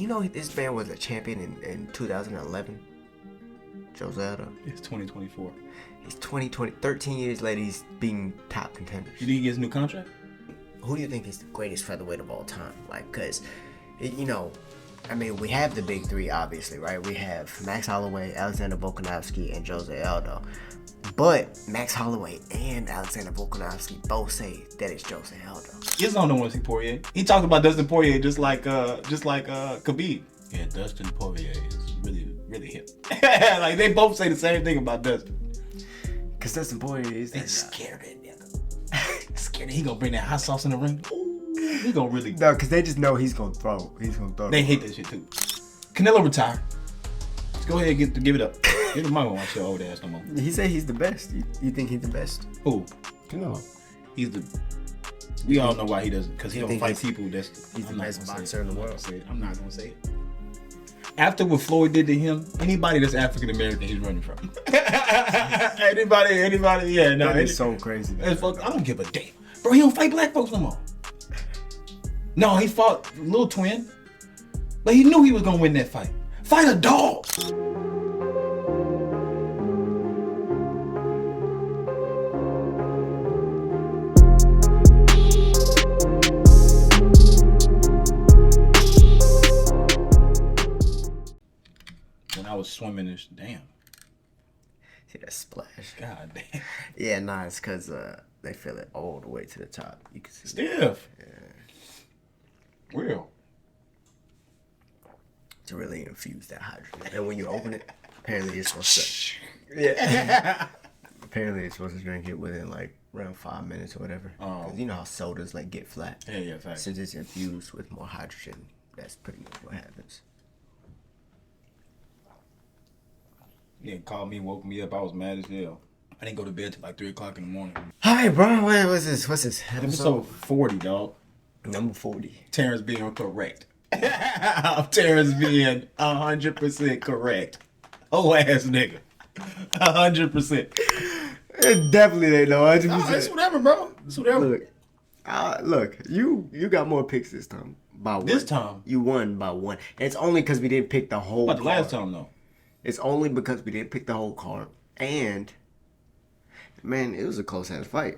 You know this man was a champion in 2011? Jose Aldo. It's 2024. He's 13 years later, he's being top contenders. You think he gets a new contract? Who do you think is the greatest featherweight of all time? Like, because, you know, I mean, we have the big three, obviously, right? We have Max Holloway, Alexander Volkanovski, and Jose Aldo. But Max Holloway and Alexander Volkanovski both say that it's Jose Aldo. Islam don't want to see Poirier. He talked about Dustin Poirier just like Khabib. Yeah, Dustin Poirier is really hip. Like they both say the same thing about Dustin. Cause Dustin Poirier is scared of it. Scared he gonna bring that hot sauce in the ring. Ooh, he gonna really. No, cause they just know he's gonna throw. They hate that shit too. Canelo retire. Let's go ahead and give it up. You're not gonna watch your old ass no more. He said he's the best. You think he's the best? Who? Canelo. He's the. We all know why he doesn't, because he don't fight people. He's the best boxer in the world. I'm not gonna say it. After what Floyd did to him, anybody that's African American, he's running from. anybody, yeah, no. That is so crazy. I don't give a damn, bro. He don't fight black folks no more. No, he fought Little Twin, but he knew he was gonna win that fight. Fight a dog. I was swimming this damn. See that splash? God damn. Yeah, nah, it's because they feel it all the way to the top. You can see stiff. Yeah. Real. To really infuse that hydrogen. And when you open it, apparently you're supposed to. Yeah. Apparently you're supposed to drink it within like around 5 minutes or whatever. Because you know how sodas like get flat. Yeah, fact. Since it's infused with more hydrogen, that's pretty much what happens. He called me, woke me up. I was mad as hell. I didn't go to bed till like 3 o'clock in the morning. Hi, bro. What's this? Episode 40, dog. Number 40. Terrence being correct. Terrence being 100% correct. Oh ass nigga. 100%. It definitely ain't no 100%. No, it's whatever, bro. It's whatever. Look, you got more picks this time. By one. This time? You won by one. And it's only because we didn't pick the whole But the last time, though. It's only because we didn't pick the whole card. And, man, it was a close-ass fight.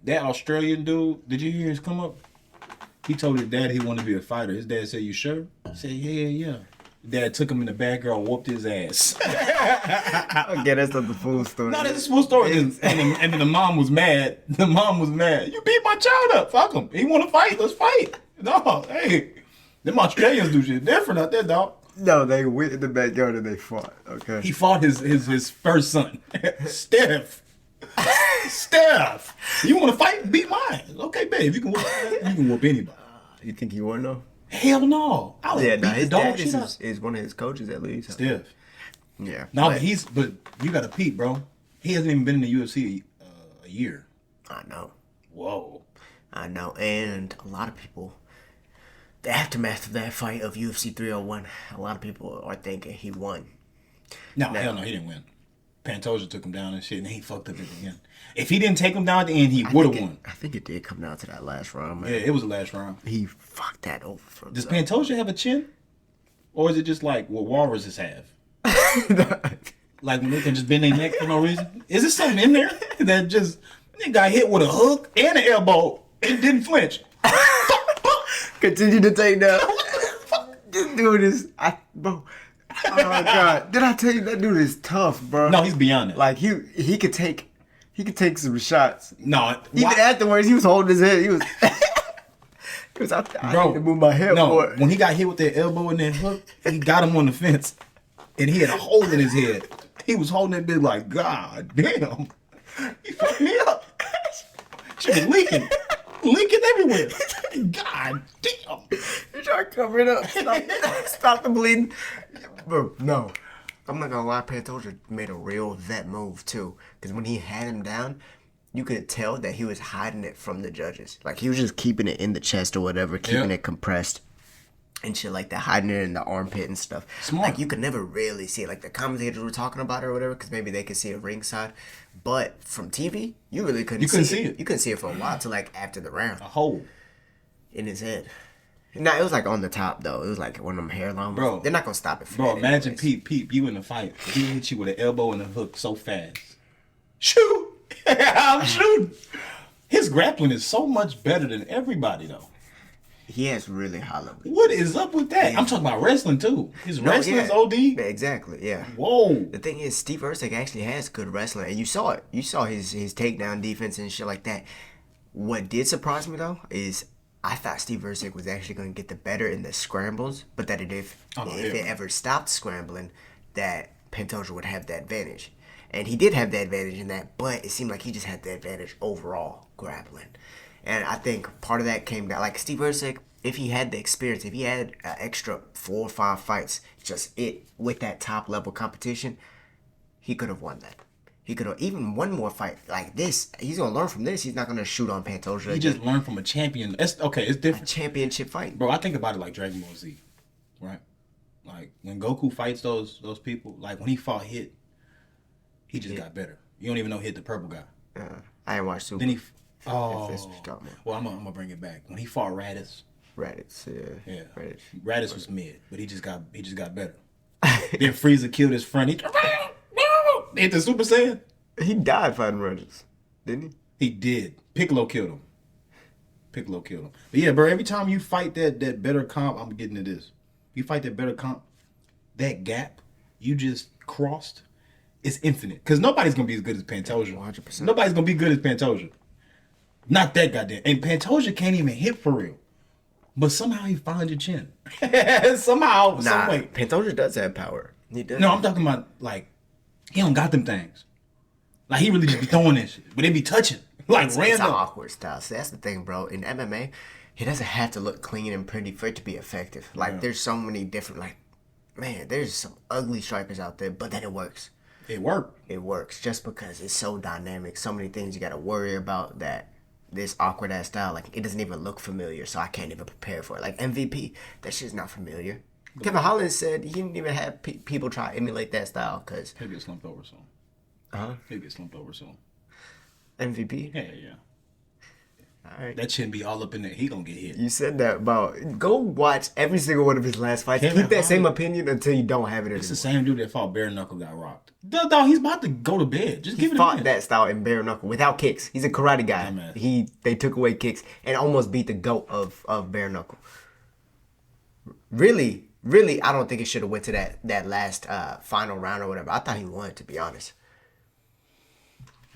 That Australian dude, did you hear his come up? He told his dad he wanted to be a fighter. His dad said, "You sure?" I said, yeah. Dad took him in the backyard and whooped his ass. Okay, that's not the full story. No, that's the full story. And then the mom was mad. You beat my child up. Fuck him. He want to fight. Let's fight. No, hey. Them Australians do shit different out there, dog. No, they went in the backyard and they fought, okay? He fought his first son, Steph. You want to fight? Beat mine. Okay, babe. You can whoop anybody. You think he won, though? Hell no. His dad is one of his coaches, at least. Steph. Yeah. No, but you got to peep, bro. He hasn't even been in the UFC a year. I know. Whoa. I know. And a lot of people... The aftermath of that fight of UFC 301, a lot of people are thinking he won. Hell no, he didn't win. Pantoja took him down and shit, and he fucked up at the end. If he didn't take him down at the end, he would have won. I think it did come down to that last round, man. Yeah, it was the last round. He fucked that over for himself. Does Pantoja have a chin? Or is it just like what walruses have? Like when they can just bend their neck for no reason? Is there something in there that just... They got hit with a hook and an elbow and didn't flinch? Continue to take down. This dude is, bro. Oh my god! Did I tell you that dude is tough, bro? No, he's beyond it. Like he could take some shots. No, even afterwards, he was holding his head. He was out there. I need to move my head. No, when he got hit with that elbow and that hook, he got him on the fence, and he had a hole in his head. He was holding that bitch like, God damn, he fucked me up. She was leaking everywhere. God damn. You trying to cover it up. Stop the bleeding. Bro, no. I'm not gonna lie, Pantoja made a real vet move too. Because when he had him down, you could tell that he was hiding it from the judges. Like he was just keeping it in the chest or whatever, keeping it compressed and shit like that, hiding it in the armpit and stuff. Smart. Like you could never really see it. Like the commentators were talking about it or whatever, because maybe they could see it ringside. But from TV, you really couldn't see it. You couldn't see it for a while till like after the round. A hole in his head. Nah, it was like on the top though. It was like one of them hairline. Bro, they're not gonna stop it. For bro, that imagine anyways. Pete, you in the fight. He hit you with an elbow and a hook so fast. Shoot! I'm shooting. His grappling is so much better than everybody though. He has really high level. What is up with that? I'm talking about wrestling too. His wrestling is OD. Yeah, exactly. Yeah. Whoa. The thing is, Steve Erceg actually has good wrestling, and you saw it. You saw his takedown defense and shit like that. What did surprise me though is I thought Steve Erceg was actually going to get the better in the scrambles, but that if it ever stopped scrambling, that Pantoja would have the advantage. And he did have the advantage in that, but it seemed like he just had the advantage overall grappling. And I think part of that came down, like Steve Erceg, if he had the experience, if he had an extra 4 or 5 fights, just with that top level competition, he could have won that. He could have even one more fight like this. He's gonna learn from this. He's not gonna shoot on Pantoja. He just learned from a champion. It's different. A championship fight, Bro, I think about it like Dragon Ball Z, right? Like when Goku fights those people, like when he fought Hit, he just got better. You don't even know Hit, the purple guy. I ain't watched Super. Then he, Well, I'm gonna bring it back. When he fought Raditz, yeah. Raditz was mid, but he just got better. Then Frieza killed his friend. He hit the Super Saiyan. He died fighting Raditz, didn't he? He did. Piccolo killed him. But yeah, bro, every time you fight that better comp, I'm getting to this. You fight that better comp, that gap you just crossed is infinite. Because nobody's going to be as good as Pantoja. 100%. Nobody's going to be good as Pantoja. Not that goddamn. And Pantoja can't even hit for real. But somehow he finds your chin. Somehow, some way. Pantoja does have power. He does. No, I'm talking about, like, he don't got them things. Like, he really just be throwing that shit. But they be touching. Like, It's random. an awkward style. So that's the thing, bro. In MMA, he doesn't have to look clean and pretty for it to be effective. Like, there's so many different, like, man, there's some ugly strikers out there, but then it works. It worked. It works just because it's so dynamic. So many things you got to worry about that this awkward ass style, like, it doesn't even look familiar, so I can't even prepare for it. Like, MVP, that shit's not familiar. Kevin Holland said he didn't even have people try to emulate that style because. He'll get slumped over soon. He'll get slumped over soon. MVP? Yeah. All right. That shouldn't be all up in there. He gonna get hit. You said that about. Go watch every single one of his last fights. Kevin Keep that same Holland. opinion until you don't have it anymore. It's the same dude that fought Bare Knuckle got rocked. Dog, he's about to go to bed. Just give it a fought minute. that style in bare knuckle without kicks. He's a karate guy. Dumbass. They took away kicks and almost beat the GOAT of bare knuckle. Really, I don't think it should have went to that last final round or whatever. I thought he won, to be honest.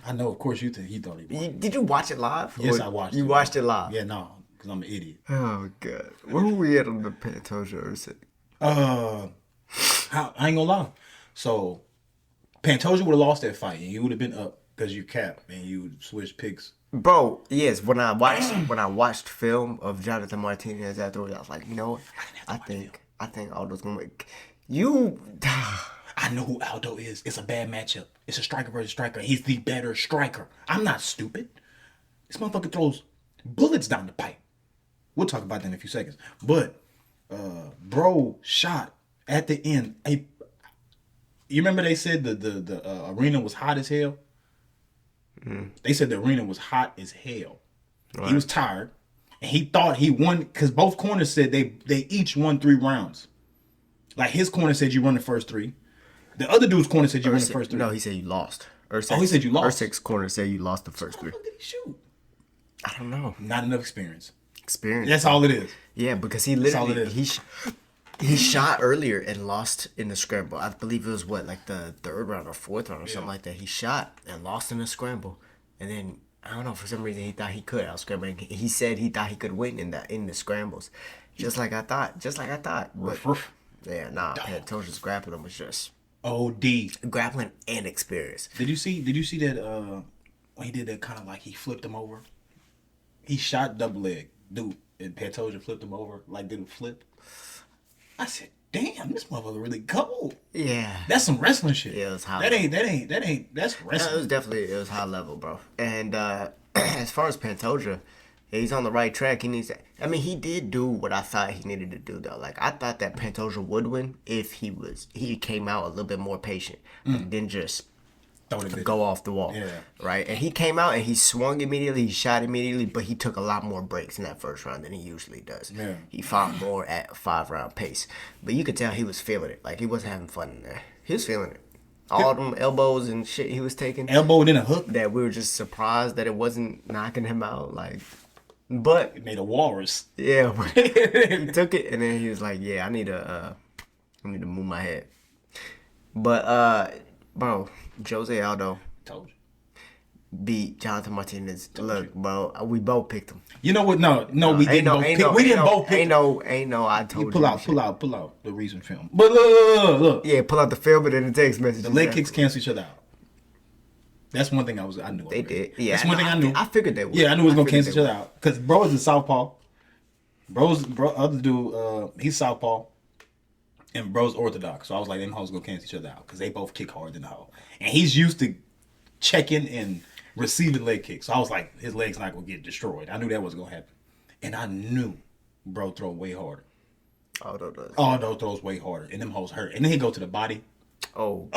I know, of course, he thought he won. Did you watch it live? Yes, Or I watched it. You watched it live? Yeah, no, because I'm an idiot. Oh, God. Where were we at on the Pantoja Erceg? I ain't gonna lie. So, Pantoja would have lost that fight, and you would have been up because you capped and you switched picks. Bro, yes. When I watched film of Jonathan Martinez afterwards, I was like, you know what? I think Aldo's gonna make you. I know who Aldo is. It's a bad matchup. It's a striker versus striker. He's the better striker. I'm not stupid. This motherfucker throws bullets down the pipe. We'll talk about that in a few seconds. But, bro shot at the end. You remember they said the arena was hot as hell? They said the arena was hot as hell. Right. He was tired. And he thought he won because both corners said they each won 3 rounds. Like his corner said you won the first 3. The other dude's corner said you won the first 3. No, he said you lost. He said you lost. Erceg's corner said you lost the first 3. How did he shoot? I don't know. Not enough experience. That's all it is. Yeah, because he literally he shot earlier and lost in the scramble. I believe it was like the 3rd round or 4th round or something like that. He shot and lost in the scramble, and then I don't know, for some reason he thought he could out scramble. He said he thought he could win in the scrambles, just like I thought. But, yeah, Pantoja's grappling was just OD. Grappling and experience. Did you see that when he did that kind of like he flipped him over? He shot double leg, dude, and Pantoja flipped him over, like did a flip. I said, damn, this motherfucker really cold. Yeah. That's some wrestling shit. Yeah, it was high That's wrestling. It was high level, bro. And as far as Pantoja, he's on the right track. He did do what I thought he needed to do, though. Like, I thought that Pantoja would win if he came out a little bit more patient and didn't just go off the wall. Yeah. Right? And he came out and he swung immediately, he shot immediately, but he took a lot more breaks in that first round than he usually does. Yeah. He fought more at a 5-round pace. But you could tell he was feeling it. Like, he wasn't having fun in there. He was feeling it. All them elbows and shit he was taking. Elbow and then a hook. That we were just surprised that it wasn't knocking him out. Like, but It made a walrus. yeah, but he took it and then he was like, "Yeah, I need to move my head." But bro, Jose Aldo Told you. beat Jonathan Martinez. Look, bro, we both picked him. You know what? No, we didn't both pick. We didn't both pick. Ain't no. I told you. Pull out the recent film. But look. Yeah, pull out the film and then the text message. The leg kicks cancel each other out. That's one thing I knew. They did. Yeah, that's one thing I knew. I figured they would. Yeah, I knew it was gonna cancel each other out because bro is a southpaw. Other dude, he's southpaw, and bro's orthodox. So I was like, them hoes gonna cancel each other out because they both kick hard than the hoe, and he's used to checking and receiving leg kicks. So I was like, his leg's not gonna get destroyed. I knew that was gonna happen, and I knew bro throw way harder. Aldo does. Aldo throws way harder, and them hoes hurt. And then he go to the body. Oh,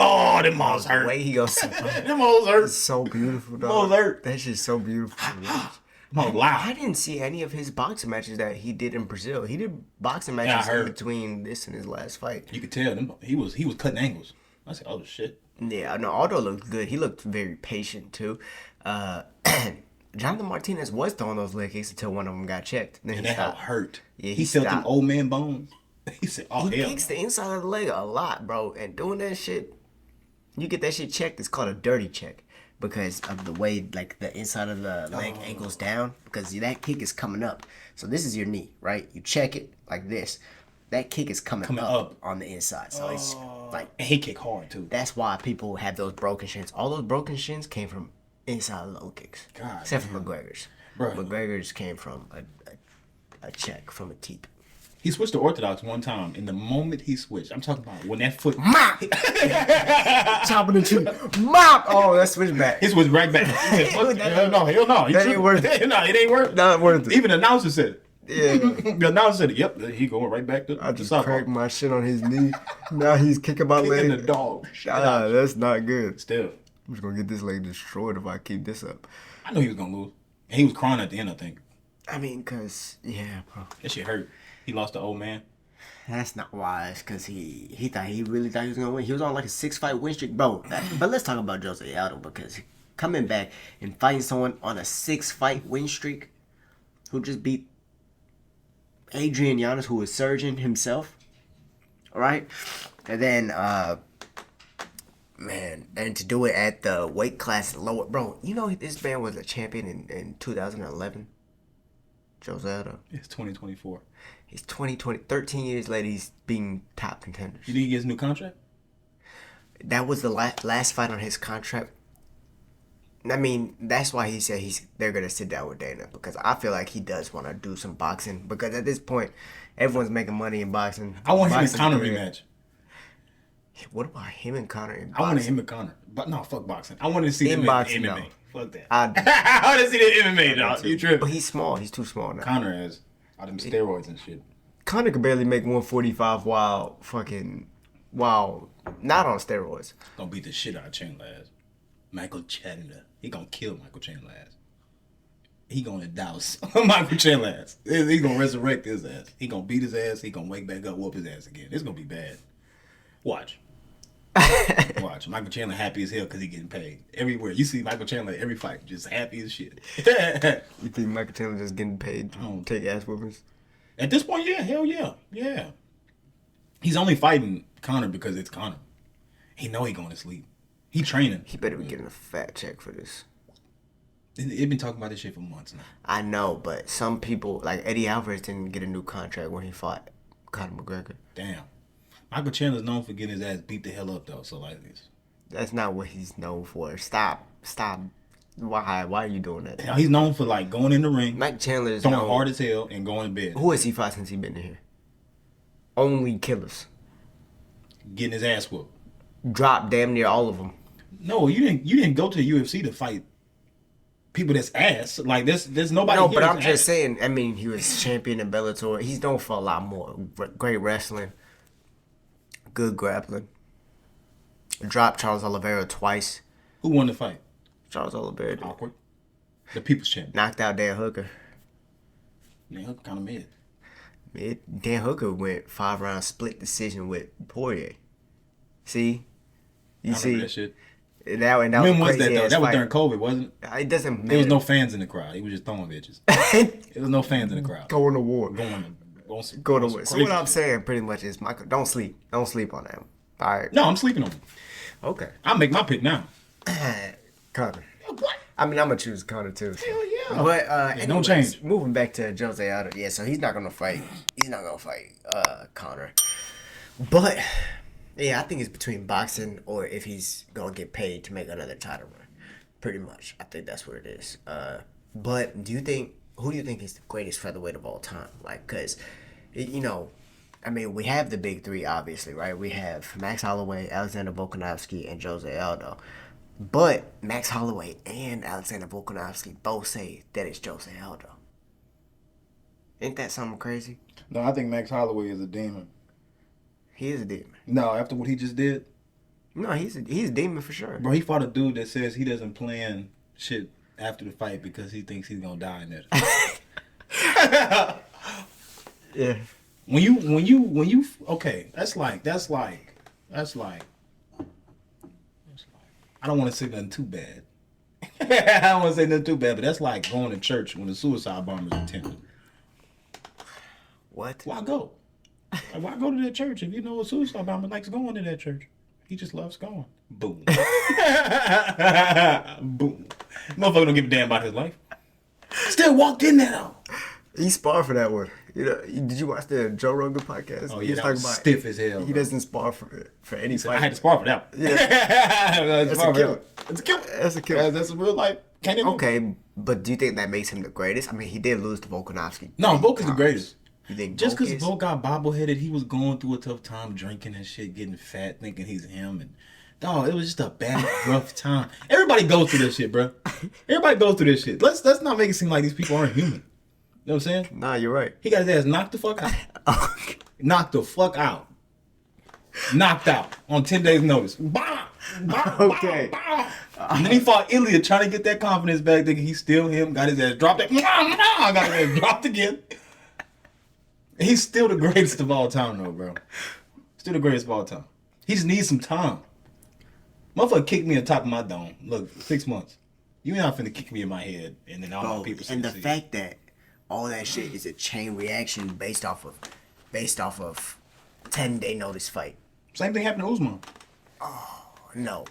them hoes hurt. the way he goes. Them hoes hurt. It's so beautiful, dog. Hoes hurt. That shit's so beautiful. Oh, wow. I didn't see any of his boxing matches that he did in Brazil. He did boxing matches in between this and his last fight. You could tell them he was cutting angles. I said, oh shit. Yeah, no, Aldo looked good. He looked very patient too. Jonathan Martinez was throwing those leg kicks until one of them got checked. Then And he that how stopped. hurt. Yeah, he felt them stopped. old man bones. He said, oh He hell. kicks the inside of the leg a lot, bro. And doing that shit, you get that shit checked. It's called a dirty check because of the way like the inside of the leg angles down. Because that kick is coming up. So this is your knee, right? You check it like this. That kick is coming up on the inside. So it's like And he kick hard too. that's why people have those broken shins. All those broken shins came from inside low kicks. God Except for McGregor's. Bro. McGregor's came from a check from a teep. He switched to orthodox one time. And the moment he switched, I'm talking about when that foot Mop! Chopping the tree. Mop! Oh, that switched back. he switched right back. Hell no. That ain't worth it. No, it ain't worth it. Not worth it. Even the announcer said it. Yeah. The announcer said it. Yep, he going right back to I the just southpaw. cracked my shit on his knee. Now he's kicking my Kicking leg. the dog. Nah, that's not good. Still. I'm just gonna get this leg destroyed if I keep this up. I knew he was going to lose. And he was crying at the end, I think. I mean, cause yeah, bro. That shit hurt. He lost the old man. That's not wise, cause he really thought he was gonna win. He was on like a 6-fight win streak, bro. But let's talk about Jose Aldo because coming back and fighting someone on a 6-fight win streak, who just beat Adrian Yanez, who was surgeon himself, all right, and then man, and to do it at the weight class lower, bro. You know this man was a champion in 2011. Jose Aldo. It's 2024. He's 13 years later, he's being top contenders. You think he gets a new contract? That was the last fight on his contract. I mean, that's why he said they're going to sit down with Dana, because I feel like he does want to do some boxing, because at this point, everyone's making money in boxing. I want him and Boxing's Conor career. rematch. What about him and Conor in I wanted boxing? him and Conor. But no, fuck boxing. I wanted to see In him boxing, in MMA. no. Fuck that. I I want to see the MMA, dog. You tripping. But he's small. He's too small now. Conor has all them steroids and shit. Conor could barely make 145 while not on steroids. Gonna beat the shit out of Chandler ass. Michael Chandler. He gonna kill Michael Chandler ass. He gonna douse Michael Chandler ass. He gonna resurrect his ass. He gonna beat his ass. He gonna wake back up, whoop his ass again. It's gonna be bad. Watch. Watch. Michael Chandler happy as hell because he getting paid. Everywhere. You see Michael Chandler every fight, just happy as shit. You think Michael Taylor just getting paid to take ass whoopings? At this point, yeah, hell yeah. Yeah. He's only fighting Conor because it's Conor. He know he going to sleep. He training. He better be getting a fat check for this. They've been talking about this shit for months now. I know, but some people, like Eddie Alvarez, didn't get a new contract when he fought Conor McGregor. Damn. Michael Chandler's known for getting his ass beat the hell up, though. So, like this. That's not what he's known for. Stop. Why are you doing that? Now, he's known for, like, going in the ring, Mike Chandler is throwing known. hard as hell, and going to bed. Who has he fought since he been in here? Only killers. Getting his ass whooped. Dropped damn near all of them. No, you didn't go to the UFC to fight people that's ass. Like, there's nobody No, here but I'm that's just ass. saying, I mean, he was champion in Bellator. He's known for a lot more. Great wrestling. Good grappling. Dropped Charles Oliveira twice. Who won the fight? Charles Oliveira. Awkward. The People's Champion. Knocked out Dan Hooker. Dan Hooker kind of mid. Dan Hooker went 5-round split decision with Poirier. See? You I see? remember that shit. When When was that, though? That was during COVID, wasn't it? It doesn't matter. There was no fans in the crowd. He was just throwing bitches. There was no fans in the crowd. Going to war. Go to war. So what I'm saying pretty much is, Michael, don't sleep. Don't sleep on that. All right. No, I'm sleeping on him. Okay. I'll make my pick now. Conor. What? I mean, I'm going to choose Conor, too. So. Hell yeah. But no change. Moving back to Jose Aldo. Yeah, so he's not going to fight. He's not going to fight Conor. But, yeah, I think it's between boxing or if he's going to get paid to make another title run. Pretty much. I think that's what it is. But who do you think is the greatest featherweight of all time? Like, because, you know, I mean, we have the big three, obviously, right? We have Max Holloway, Alexander Volkanovski, and Jose Aldo. But Max Holloway and Alexander Volkanovski both say that it's Jose Aldo. Ain't that something crazy? No, I think Max Holloway is a demon. He is a demon. No, after what he just did? No, he's a demon for sure. Bro, he fought a dude that says he doesn't plan shit after the fight because he thinks he's going to die in it. Yeah. When you okay, that's like I don't want to say nothing too bad. I don't want to say nothing too bad, but that's like going to church when the suicide bombers attempted. What? Why go? Like, why go to that church if you know a suicide bomber likes going to that church? He just loves going. Boom. Boom. Motherfucker don't give a damn about his life. Still walked in there though. He sparred for that one. You know, did you watch the Joe Rogan podcast? Oh yeah, that was stiff as hell. He doesn't spar for any fight. I had to spar for that one. Yeah. That's a killer. That's a killer. That's a killer. That's a real life. Okay, but do you think that makes him the greatest? I mean, he did lose to Volkanovski. No, Volk is the greatest. You think just because is? Volk got bobbleheaded, he was going through a tough time, drinking and shit, getting fat, thinking he's him, and dog, it was just a bad, rough time. Everybody goes through this shit, bro. Everybody goes through this shit. Let's not make it seem like these people aren't human. You know what I'm saying? Nah, you're right. He got his ass knocked the fuck out. Knocked the fuck out. Knocked out on 10 days' notice. Bah! Bah! Okay. Bah! Bah! And then he fought Ilia trying to get that confidence back, thinking he's still him. Got his ass dropped. Got his ass dropped again. He's still the greatest of all time, though, bro. Still the greatest of all time. He just needs some time. Motherfucker kicked me on top of my dome. Look, 6 months. You ain't not finna kick me in my head, and then all my people. And the fact that all that shit is a chain reaction based off of 10-day notice fight. Same thing happened to Usman. Oh no,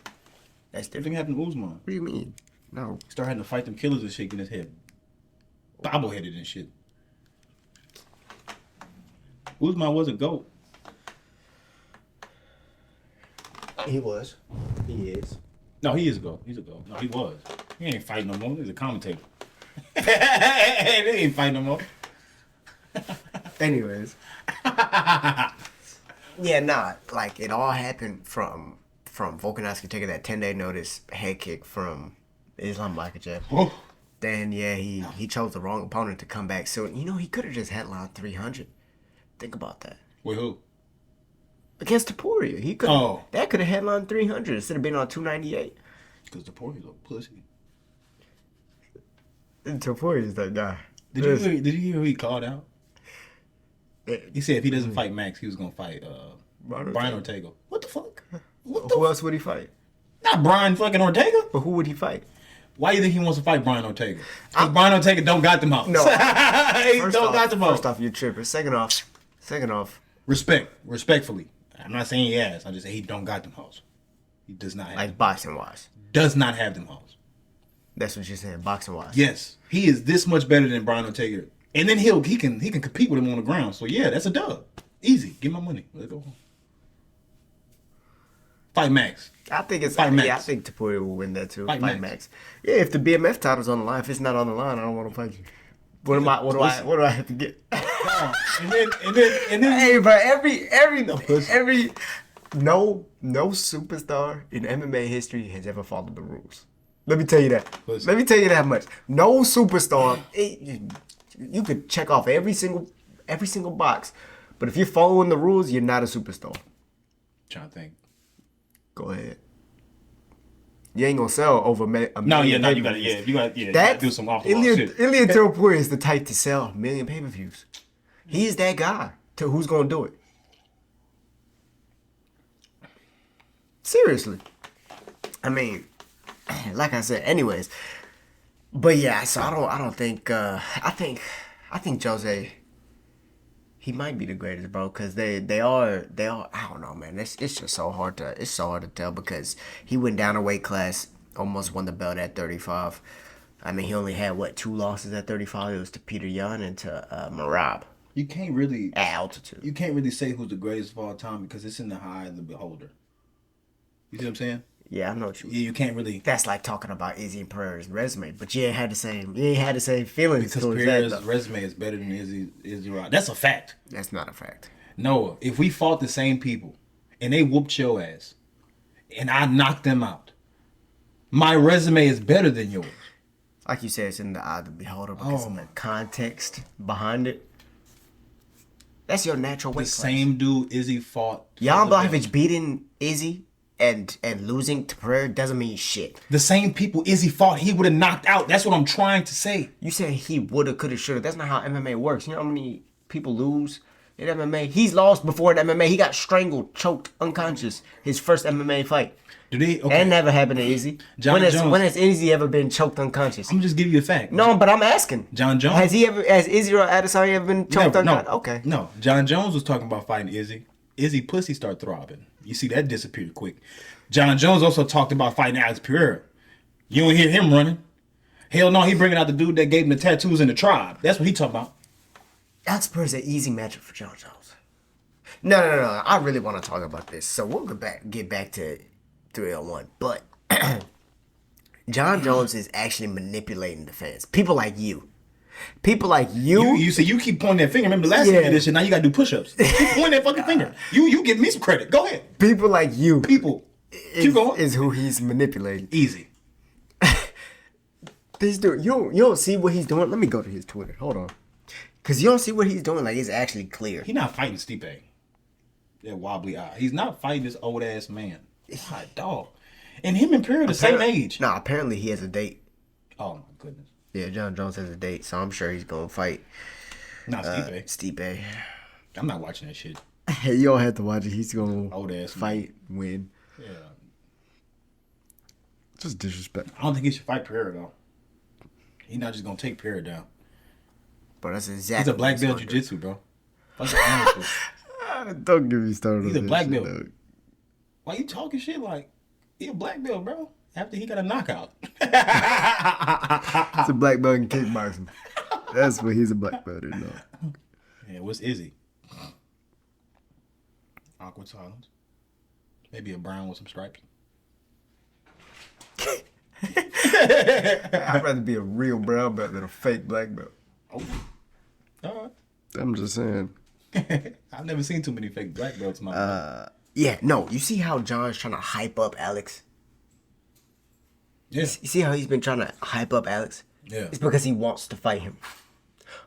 that's Same different. thing happened to Usman. What do you mean? No. Start having to fight them killers and shaking his head. Bobbleheaded and shit. Usman was a GOAT. He was. He is. No, he is a GOAT. He's a GOAT. No, he was. He ain't fighting no more. He's a commentator. They ain't fighting no more. Anyways. Yeah, nah. Like, it all happened from Volkanovski taking that 10-day notice head kick from Islam Makhachev. Oh. Then, yeah, he chose the wrong opponent to come back. So, you know, he could have just headlined 300. Think about that. With who? Against Topuria. He could. Oh. That could have headlined 300 instead of being on 298. Because Topuria's a pussy. Topuria's that guy. Did you hear who he called out? He said if he doesn't fight Max, he was going to fight Brian Ortega. What the fuck? Who else would he fight? Not Brian fucking Ortega. But who would he fight? Why do you think he wants to fight Brian Ortega? Because Brian Ortega don't got them hoes. No. He don't got them hoes. First off, you're tripping. Second off. Respectfully. I'm not saying he has. I just say he don't got them hoes. He does not have Like boxing-wise. Does not have them hoes. That's what you're saying, boxing-wise. Yes. He is this much better than Brian Ortega. And then he can compete with him on the ground. So yeah, that's a dub. Easy. Give my money. Let's go home. Fight Max. I think it's Fight Max. Yeah, I think Topuria will win that too. Fight Max. Max. Yeah, if the BMF title's on the line, if it's not on the line, I don't want to fight you. What do I have to get? and then Hey, but no superstar in MMA history has ever followed the rules. Let me tell you that. Listen. Let me tell you that much. No superstar. You could check off every single box, but if you're following the rules, you're not a superstar. trying to think. Go ahead. You ain't gonna sell over a million. No, you gotta, you gotta do some off the wall shit. Ilia Topuria is the type to sell 1 million pay-per-views. He's that guy. To who's gonna do it? Seriously. I mean, like I said, anyways. But yeah, so I don't think I think Jose, he might be the greatest, bro, because they are I don't know, man. It's just so hard to tell because he went down a weight class, almost won the belt at 35. I mean, he only had 2 losses at 35. It was to Peter Yan and to Merab. You can't really at altitude. You can't really say who's the greatest of all time because it's in the eye of the beholder. You see what I'm saying? Yeah, I know what you can't really. That's like talking about Izzy and Pereira's resume, but you ain't had the same feelings because towards Pereira's that, resume is better than Izzy Rod. That's a fact. That's not a fact. Noah, if we fought the same people and they whooped your ass and I knocked them out, my resume is better than yours. Like you said, it's in the eye of the beholder because of the context behind it. That's your natural weight class. The same dude Izzy fought. Jan Blachowicz beating Izzy and losing to Pereira doesn't mean shit. The same people Izzy fought, he would have knocked out. That's what I'm trying to say. You said he woulda, coulda, shoulda. That's not how MMA works. You know how many people lose in MMA? He's lost before in MMA. He got strangled, choked, unconscious. His first MMA fight. Did he? Okay. That never happened to Izzy. When has Izzy ever been choked unconscious? I'm just giving you a fact. No, but I'm asking. Jon Jones. Has Izzy or Adesanya ever been choked unconscious? Okay. No. Jon Jones was talking about fighting Izzy. Izzy pussy started throbbing. You see, that disappeared quick. Jon Jones also talked about fighting Alex Pereira. You don't hear him running. Hell no, he bringing out the dude that gave him the tattoos in the tribe. That's what he talking about. Alex Pereira's an easy matchup for Jon Jones. No. I really want to talk about this. So we'll get back to 301. But Jon Jones is actually manipulating the fans. People like you. You say you keep pointing that finger. Remember last time you did this shit, now you gotta do push-ups. Keep pointing that fucking finger. You give me some credit. Go ahead. People like you. Keep going. Is who he's manipulating. Easy. This dude, you don't see what he's doing. Let me go to his Twitter. Hold on. Cause you don't see what he's doing. Like, it's actually clear. He's not fighting Stipe. That wobbly eye. He's not fighting this old ass man. Hot dog. And him and Pereira the same age. No, apparently he has a date. Oh my goodness. Yeah, Jon Jones has a date, so I'm sure he's gonna fight. Not Stipe. Stipe. I'm not watching that shit. You don't have to watch it. He's gonna old ass fight, win. Yeah. Just disrespect. I don't think he should fight Pereira though. He's not just gonna take Pereira down. But that's exactly. He's a black belt jiu-jitsu, bro. Don't get me started. He's a black belt. Why you talking shit like he a black belt, bro? After he got a knockout. It's a black belt in kickboxing. That's what he's a black belt in, though. Yeah, what's Izzy? Awkward silence. Maybe a brown with some stripes. I'd rather be a real brown belt than a fake black belt. Oh. All right. I'm just saying. I've never seen too many fake black belts in my life. Yeah, no. You see how John's trying to hype up Alex? Yeah. You see how he's been trying to hype up Alex? Yeah. It's because he wants to fight him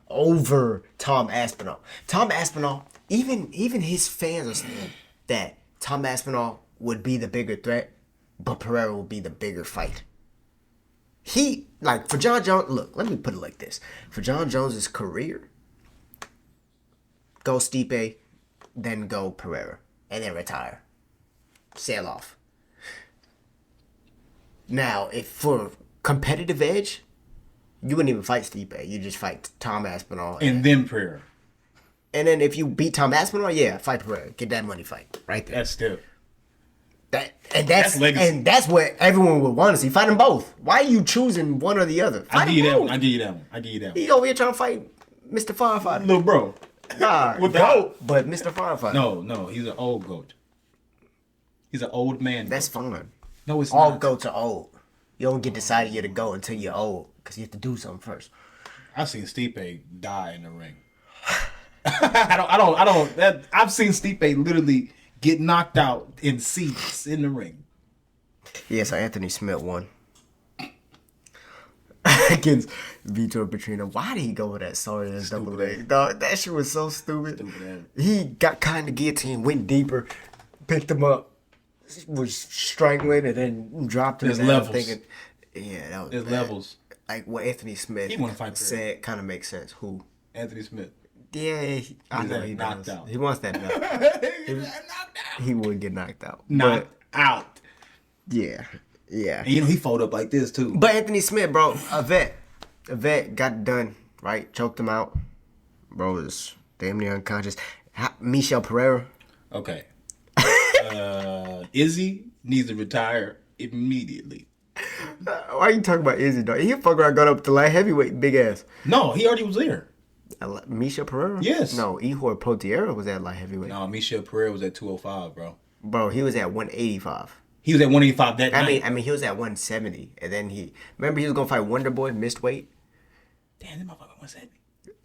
over Tom Aspinall. Tom Aspinall, even his fans are saying that Tom Aspinall would be the bigger threat, but Pereira will be the bigger fight. For Jon Jones, look, let me put it like this. For Jon Jones' career, go Stipe, then go Pereira, and then retire. Sail off. Now, if for competitive edge, you wouldn't even fight Stipe. You just fight Tom Aspinall. And then Pereira. And then if you beat Tom Aspinall, yeah, fight Pereira. Get that money fight right there. That's still. That's legacy. And that's what everyone would want to see. Fight them both. Why are you choosing one or the other? I give you that one. I give you that one. He over here trying to fight Mr. Firefighter. Little bro. Nah, with the goat, but Mr. Firefighter. No, he's an old goat. He's an old man. That's fine. No, it's all not. goats are old. You don't get decided you're the goat until you're old because you have to do something first. I've seen Stipe die in the ring. I've seen Stipe literally get knocked out in seats in the ring. Yeah, so Anthony Smith won against Vitor Petrino. Why did he go with that sorry ass double leg? Dog, that shit was so stupid. He got kind of guillotine, went deeper, picked him up. was strangling and then dropped him. There's levels. Thinking, yeah, that was There's bad. levels. Like what Anthony Smith He wanna fight said kind of makes sense. Who? Anthony Smith. Yeah, I know he knocked does. out. He wants that knock. He would get knocked out. Knocked out. Yeah. And you know, he folded up like this, too. But Anthony Smith, bro, a vet got it done, right? Choked him out. Bro was damn near unconscious. Michel Pereira. Okay. Izzy needs to retire immediately. Why are you talking about Izzy, dog? He fuck around got up to light heavyweight, big ass. No, he already was there. Michel Pereira? Yes. No, Ihor Potierra was at light heavyweight. No, Michel Pereira was at 205, bro. Bro, he was at 185. He was at 185 that night. I mean, he was at 170, and then remember he was gonna fight Wonder Boy, missed weight. Damn, that motherfucker 170.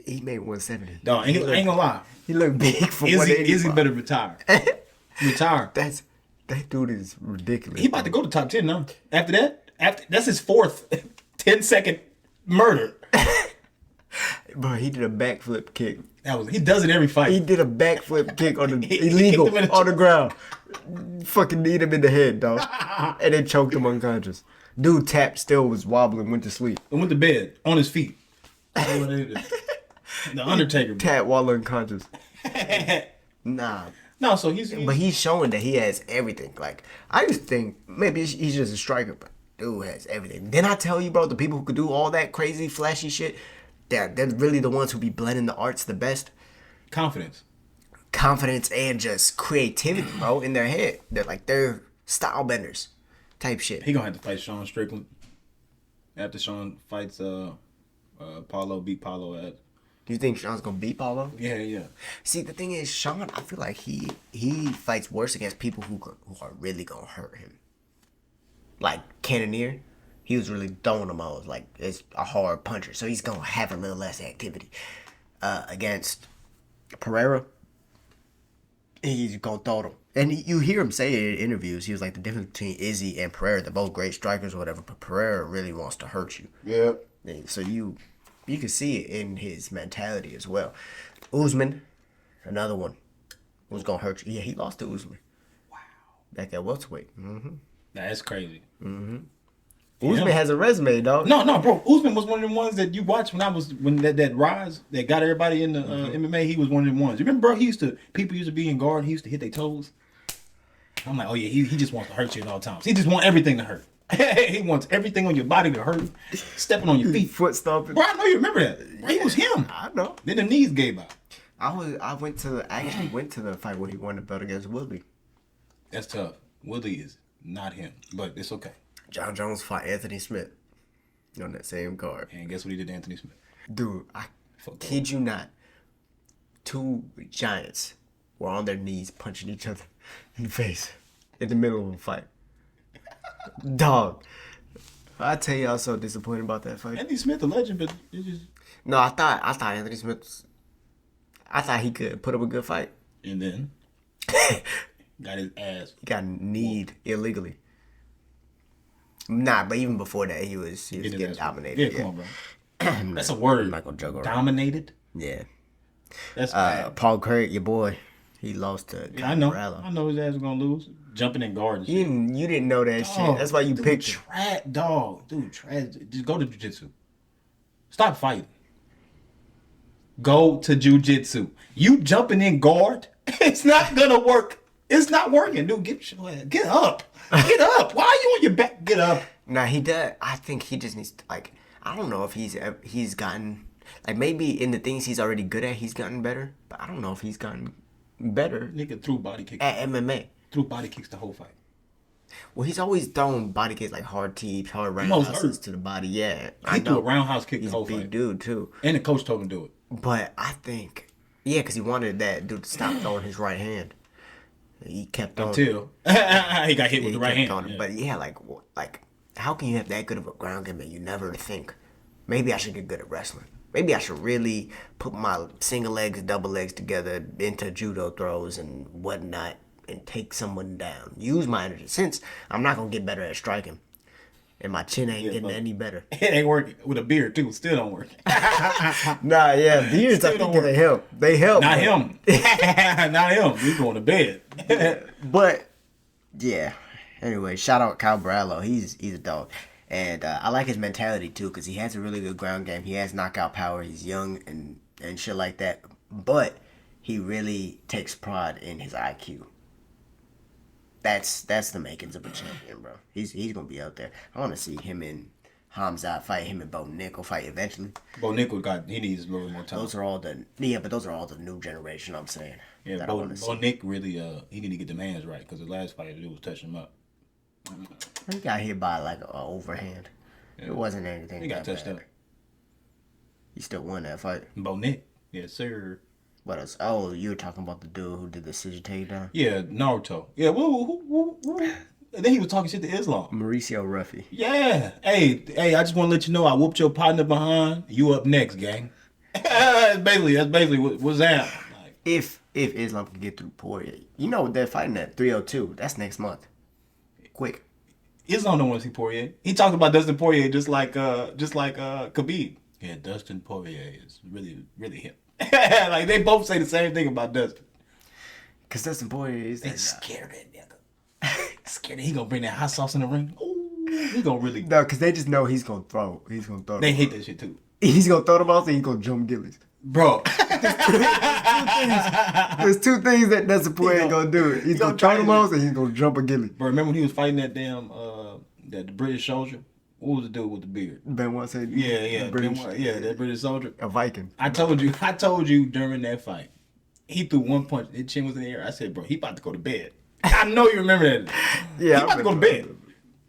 He made 170. No, I ain't gonna lie. He looked big for 185. Izzy better retire. Retire. That dude is ridiculous. He about to go to top 10 now. After that's his fourth 10-second murder. Bro, he did a backflip kick. He does it every fight. He did a backflip kick on the illegal on the ground. Fucking kneed him in the head, dog. And then choked him unconscious. Dude tapped, still was wobbling, went to sleep. And went to bed on his feet. The Undertaker. Tapped while unconscious. Nah. No, so he's showing that he has everything. Like, I just think maybe he's just a striker, but dude has everything. Then I tell you, bro, the people who could do all that crazy, flashy shit, they're really the ones who be blending the arts the best. Confidence And just creativity, bro, in their head. They're style benders type shit. He gonna have to fight Sean Strickland after Sean fights Paulo, beat Paulo at. Do you think Sean's gonna beat Paulo? Yeah. See, the thing is, Sean, I feel like he fights worse against people who are really gonna hurt him. Like Cannonier, he was really throwing them all. Like, it's a hard puncher, so he's gonna have a little less activity. Against Pereira, he's gonna throw them. And you hear him say it in interviews. He was like, the difference between Izzy and Pereira, they're both great strikers or whatever, but Pereira really wants to hurt you. Yeah. So you can see it in his mentality as well. Usman, another one, was gonna hurt you. Yeah, he lost to Usman. Wow. Back at welterweight. Mm-hmm. That's crazy. Mm-hmm. Usman has a resume, dog. No, bro. Usman was one of the ones that you watched when that rise that got everybody in the MMA. He was one of the ones. You remember, bro? People used to be in guard. He used to hit their toes. I'm like, oh yeah, he just wants to hurt you at all times. He just wants everything to hurt. He wants everything on your body to hurt. Stepping on your feet, foot stomping. Bro, I know you remember that. Bro, he was him. I know. Then the knees gave out. I actually went to the fight when he won the belt against Woodley. That's tough. Woodley is not him, but it's okay. Jon Jones fought Anthony Smith on that same card. And guess what he did to Anthony Smith? Dude, I kid you not. Two giants were on their knees punching each other in the face in the middle of a fight. Dog. I tell you, I was so disappointed about that fight. Anthony Smith, a legend, but it just... No, I thought Anthony Smith I thought he could put up a good fight. And then got his ass. He got kneed illegally. Nah, but even before that, he was getting dominated. Yeah, come on, bro. That's a word. I'm not gonna joke around. Dominated? Yeah. That's bad. Paul Craig, your boy, he lost to I know his ass was gonna lose. Jumping in guard and shit. You didn't know that shit. That's why you picked him. Dude, just go to Jiu Jitsu. Stop fighting. Go to Jiu Jitsu. You jumping in guard, it's not gonna work. It's not working, dude. Get up. Get up. Why are you on your back? Get up. Nah, he does. I think he just needs to, I don't know if he's gotten, maybe in the things he's already good at, he's gotten better. But I don't know if he's gotten better. Nigga threw body kicks. At MMA. Threw body kicks the whole fight. Well, he's always thrown body kicks, like hard teeps, hard roundhouses to the body. Yeah, he threw a roundhouse kick the whole fight. He's a big dude, too. And the coach told him to do it. But I think, because he wanted that dude to stop throwing his right hand. He kept on. Until he got hit with the right hand. Yeah. But like, how can you have that good of a ground game and you never think, maybe I should get good at wrestling? Maybe I should really put my single legs, double legs together into judo throws and whatnot and take someone down. Use my energy. Since I'm not going to get better at striking and my chin ain't getting any better. It ain't working. With a beard, too. Still don't work. Nah, yeah. Beards, I think they help. They help. Not him. Not him. We going to bed. But Yeah. Anyway, shout out Kyle Borralho. He's a dog. And I like his mentality, too, because he has a really good ground game. He has knockout power. He's young and shit like that. But he really takes pride in his IQ. That's the makings of a champion, bro. He's going to be out there. I want to see him and Hamzat fight, him and Bo Nick will fight eventually. Bo Nick he needs a little more time. Those are all the new generation, I'm saying. Yeah, Bo Nick really, he need to get the man's right, because the last fight he was touching him up. He got hit by like an overhand. Yeah. It wasn't anything. He got touched up. He still won that fight. Bo Nick, yes sir. What else? Oh, you were talking about the dude who did the decision takedown? Yeah, Naruto. Yeah, woo. And then he was talking shit to Islam. Mauricio Ruffy. Yeah. Hey, I just want to let you know I whooped your partner behind. You up next, gang. That's basically what's that. Like, if Islam can get through Poirier, you know they're fighting at 302. That's next month. Quick. Islam don't want to see Poirier. He talked about Dustin Poirier just like Khabib. Yeah, Dustin Poirier is really him. Like they both say the same thing about Dustin. Cause Dustin Poirier is scared of that nigga. Scared that he gonna bring that hot sauce in the ring. Ooh, he gonna really. No, cause they just know he's gonna throw. They hate that shit too. He's gonna throw the balls and he's gonna jump Gillies. Bro. There's two things that Dustin Poirier gonna do. He's gonna throw the balls and he's gonna jump a Gilly. Bro, remember when he was fighting that damn the British soldier? What was the dude with the beard? Benoit said. Yeah, that British soldier. A Viking. I told you during that fight, he threw one punch, his chin was in the air. I said, bro, he about to go to bed. I know you remember that. Yeah, he about to go to bed.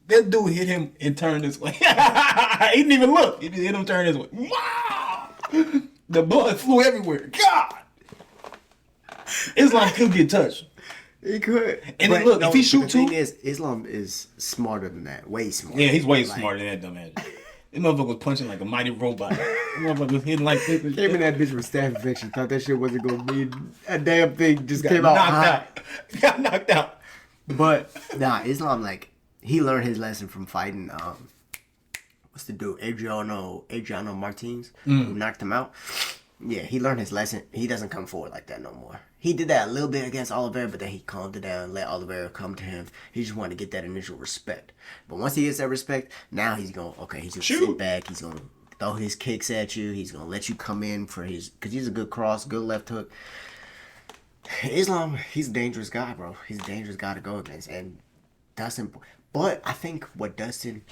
That dude hit him and turned this way. He didn't even look. He just hit him turn this way. Wow! The blood flew everywhere. God! Islam could get touched. He could. And then look, if he shoot too. The thing is, Islam is smarter than that. Way smarter. Yeah, he's way smarter than that dumbass. This motherfucker was punching like a mighty robot. This motherfucker was hitting like this. Came in that bitch with staph infection. Thought that shit wasn't gonna be a damn thing. Just came out hot. Got knocked out. But nah, Islam, like, he learned his lesson from fighting what's the dude? Adriano Martinez, who knocked him out. Yeah, he learned his lesson. He doesn't come forward like that no more. He did that a little bit against Oliveira, but then he calmed it down, let Oliveira come to him. He just wanted to get that initial respect. But once he gets that respect, now he's going to sit back. He's going to throw his kicks at you. He's going to let you come in for his, because he's a good cross, good left hook. Islam, he's a dangerous guy, bro. He's a dangerous guy to go against. And Dustin, but I think what Dustin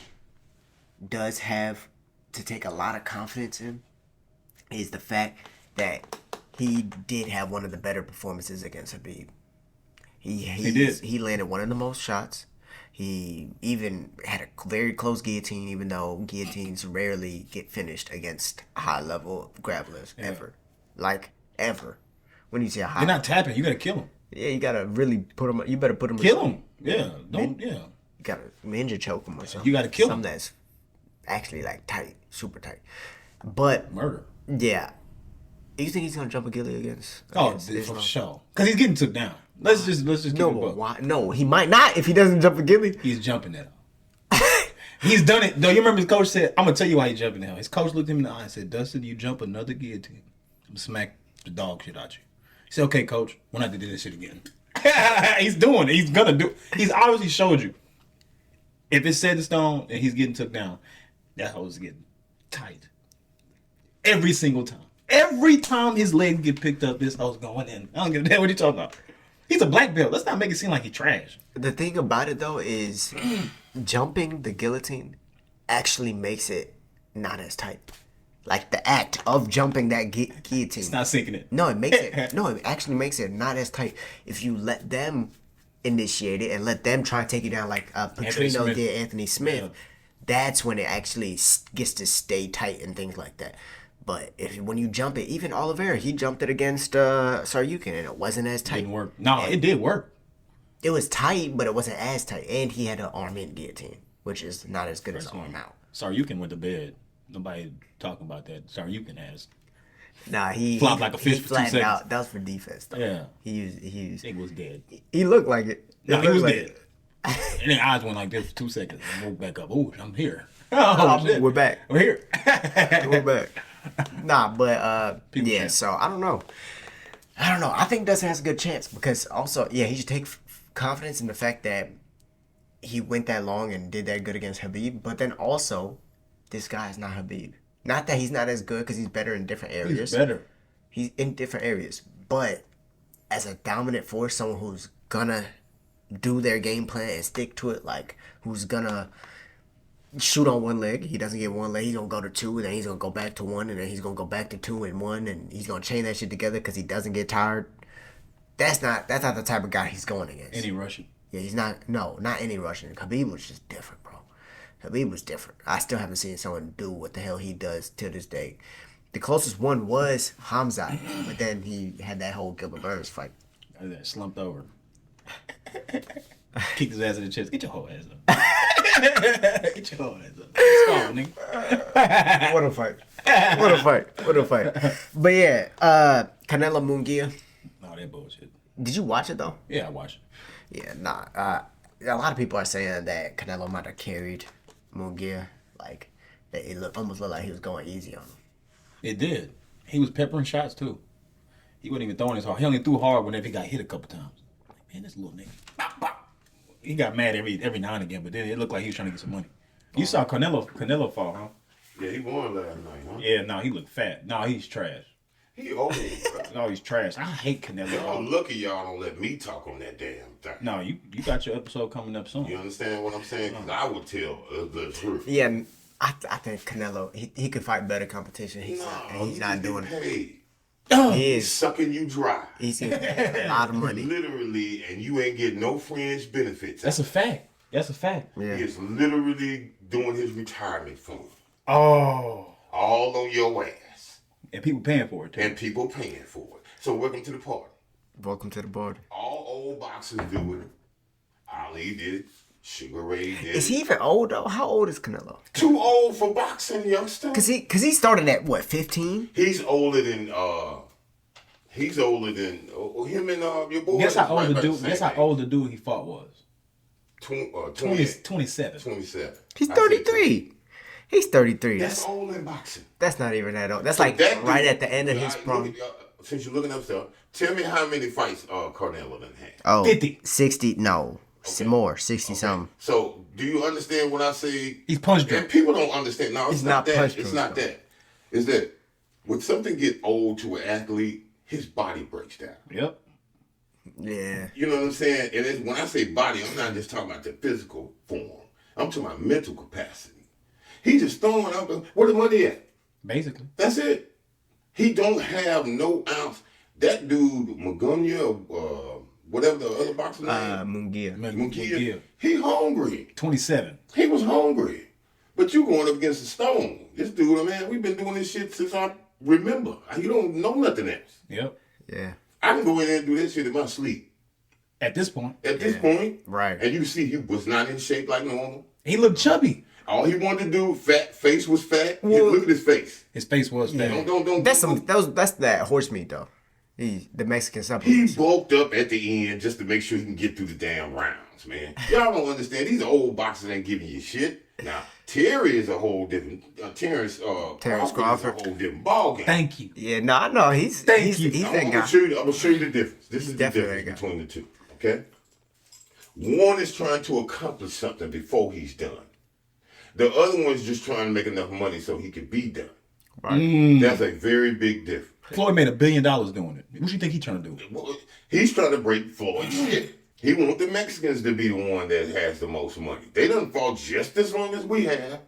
does have to take a lot of confidence in is the fact that he did have one of the better performances against Khabib. He did. He landed one of the most shots. He even had a very close guillotine, even though guillotines rarely get finished against high-level grapplers, ever. Like, ever. When you say a high... You're not tapping. You got to kill him. Yeah, you got to really put him... You better put him... Kill him. Yeah. You got to ninja choke him or something. You got to kill him. Something that's actually, like, tight. Super tight. But... Murder. Yeah. You think he's gonna jump a Gilly against for sure? Because he's getting took down. Let's just no, but why? No, he might not if he doesn't jump a Gilly. He's jumping it. He's done it. Though you remember his coach said, "I'm gonna tell you why he's jumping now." His coach looked him in the eye and said, "Dustin, you jump another guillotine, I'm gonna smack the dog shit out you." He said, "Okay, coach, we're not gonna do this shit again." He's doing it. He's gonna do. He's obviously showed you. If it's set in stone and he's getting took down, that hoe's getting tight. Every single time. Every time his leg get picked up, this hoe's going in. I don't give a damn what you talking about. He's a black belt. Let's not make it seem like he trash. The thing about it, though, is jumping the guillotine actually makes it not as tight. Like, the act of jumping that guillotine. It's not sinking it. No, it makes it. No, it actually makes it not as tight. If you let them initiate it and let them try and take you down like Petrino did Anthony Smith, that's when it actually gets to stay tight and things like that. But when you jump it, even Oliveira, he jumped it against Saryukin, and it wasn't as tight. Didn't work. No, it did work. It was tight, but it wasn't as tight. And he had an arm-in guillotine, which is not as good as arm-out. Saryukin went to bed. Nobody talking about that. Saryukin has. Nah, he flopped like a fish for 2 seconds. Out. That was for defense, though. Yeah. He was dead. He looked like it. No, he was dead. And then eyes went like this for 2 seconds and woke back up. Oh, I'm here. Oh, shit. We're back. We're here. We're back. Nah, but yeah, so I don't know. I think Dustin has a good chance because also, yeah, he should take confidence in the fact that he went that long and did that good against Khabib. But then also, this guy is not Khabib. Not that he's not as good because he's better in different areas. He's better. He's in different areas. But as a dominant force, someone who's gonna do their game plan and stick to it, like who's gonna shoot on one leg. He doesn't get one leg. He's gonna go to two, and then he's gonna go back to one, and then he's gonna go back to two and one, and he's gonna chain that shit together because he doesn't get tired. That's not the type of guy he's going against. Any Russian? Yeah, he's not. No, not any Russian. Khabib was just different, bro. Khabib was different. I still haven't seen someone do what the hell he does to this day. The closest one was Hamza, but then he had that whole Gilbert Burns fight. That slumped over. Kicked his ass in the chest. Get your whole ass up. Get your whole ass up. Let's go, nigga. What a fight. What a fight. But yeah, Canelo Munguia. No, that bullshit. Did you watch it though? Yeah, I watched it. Yeah, nah. A lot of people are saying that Canelo might have carried Munguia. Like, that it almost looked like he was going easy on him. It did. He was peppering shots too. He wasn't even throwing his hard. He only threw hard whenever he got hit a couple times. Like, man, this little nigga. Bop, bop. He got mad every now and again, but then it looked like he was trying to get some money. You saw Canelo fall, huh? Yeah, he won last night, huh? Yeah, no, he looked fat. No, he's trash. He old, bro. No, he's trash. I hate Canelo. I'm lucky y'all don't let me talk on that damn thing. No, you got your episode coming up soon. You understand what I'm saying? 'Cause I would tell the truth. Yeah, I think Canelo, he could fight better competition. He's not doing it. Paid. He He's is. sucking you dry. He's getting a lot of money. Literally, and you ain't getting no fringe benefits. That's a fact. That's a fact. Yeah. He is literally doing his retirement fund. Oh. All on your ass. And people paying for it too. And people paying for it. So welcome to the party. Welcome to the board. All old boxers do it. Ali did it. Sugar Ray did Is it. he even old though? How old is Canelo? Too old for boxing, youngster. Cause he started at what, 15? He's older than him and your boy. Guess how is old right the about dude? same Guess how age. old the dude he fought was? 27. 27. He's I said 33. He's 33. That's old in boxing. That's not even that old. That's So like that right dude- at the end of his prime. Since you're looking up stuff, tell me how many fights Canelo done had. Oh, 50. 60. No, Okay. more. 60 something. So do you understand when I say He's punch And drunk. people don't understand. No, it's He's not not that. punch It's drunk, not though. that. It's that when something get old to an athlete, his body breaks down. Yep. Yeah. You know what I'm saying? And it's, when I say body, I'm not just talking about the physical form. I'm talking about mental capacity. He just throwing up. Where the money at? Basically. That's it. He don't have no ounce. That dude, Munguia, whatever the other boxer name, Munguia. Munguia, he hungry. 27. He was hungry. But you going up against a stone. This dude, man, we've been doing this shit since I remember. You don't know nothing else. Yep. Yeah. I can go in there and do that shit in my sleep. At this point, At this point, Right. and you see he was not in shape like normal. he looked chubby. All he wanted to do, fat face was fat. Well- Look at his face. His face was fat. Don't. That's that horse meat though. The Mexican He supplements. bulked up at the end just to make sure he can get through the damn rounds, man. Y'all don't understand. These old boxers ain't giving you shit. Now, Terry is a whole different. Terrence Crawford. is a whole different ballgame. Thank you. Yeah, no, I know. He's Thank you. He's I'm that gonna guy. show you the difference. This is the definitely difference that guy. between the two. Okay. One is trying to accomplish something before he's done. The other one's just trying to make enough money so he can be done. Right. That's a very big difference. Floyd made $1 billion doing it. What you think he trying to do? Well, he's trying to break Floyd's shit. He wants the Mexicans to be the one that has the most money. They done fought just as long as we have.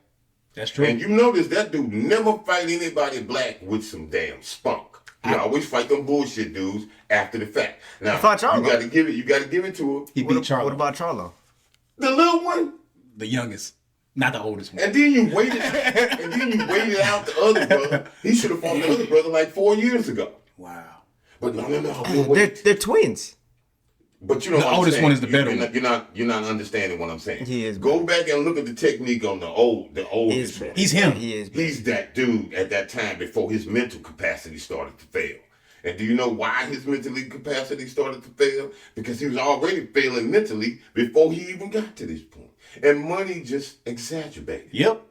That's true. And you notice that dude never fight anybody black with some damn spunk. He always fight them bullshit dudes after the fact. Now fought Charlo. you gotta give it to him. he beat Charlo. What about Charlo? The little one. the youngest, not the oldest one. And then you waited out the other brother. He should have fought the other brother like 4 years ago. Wow. But no. we'll wait. They're twins. But you don't The oldest understand. one is the better one. You're not understanding what I'm saying. He is Go back and look at the technique on the oldest one. He's him. He is. He's that dude at that time before his mental capacity started to fail. And do you know why his mental capacity started to fail? Because he was already failing mentally before he even got to this point. And money just exacerbated. Yep.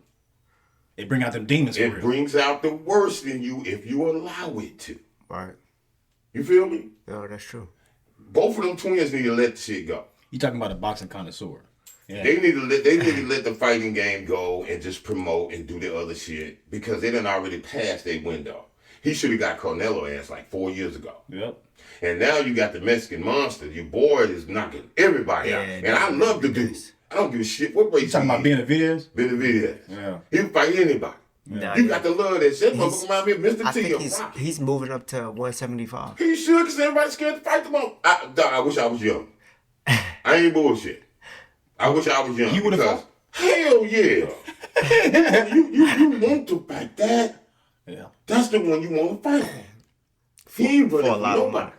It bring out them demons for It real. brings out the worst in you if you allow it to. Right. You feel me? No, that's true. Both of them twins need to let the shit go. You talking about a boxing connoisseur. Yeah. They need to let the fighting game go and just promote and do the other shit because they done already passed their window. He should have got Canelo ass like 4 years ago. Yep. And now you got the Mexican monster. Your boy is knocking everybody out. And I love the dude. I don't give a shit what race You talking about Benavidez? Benavidez. Yeah. He'll fight anybody. Nah, You got to love that shit. Motherfucker remind me of Mr. I T. think of Rocky. he's moving up to 175. He should because everybody's scared to fight them all. I wish I was young. I ain't bullshit. I wish I was young. You would have fought? Hell yeah. you want to fight that? Yeah. That's the one you want to fight. He ain't running For a lot of money.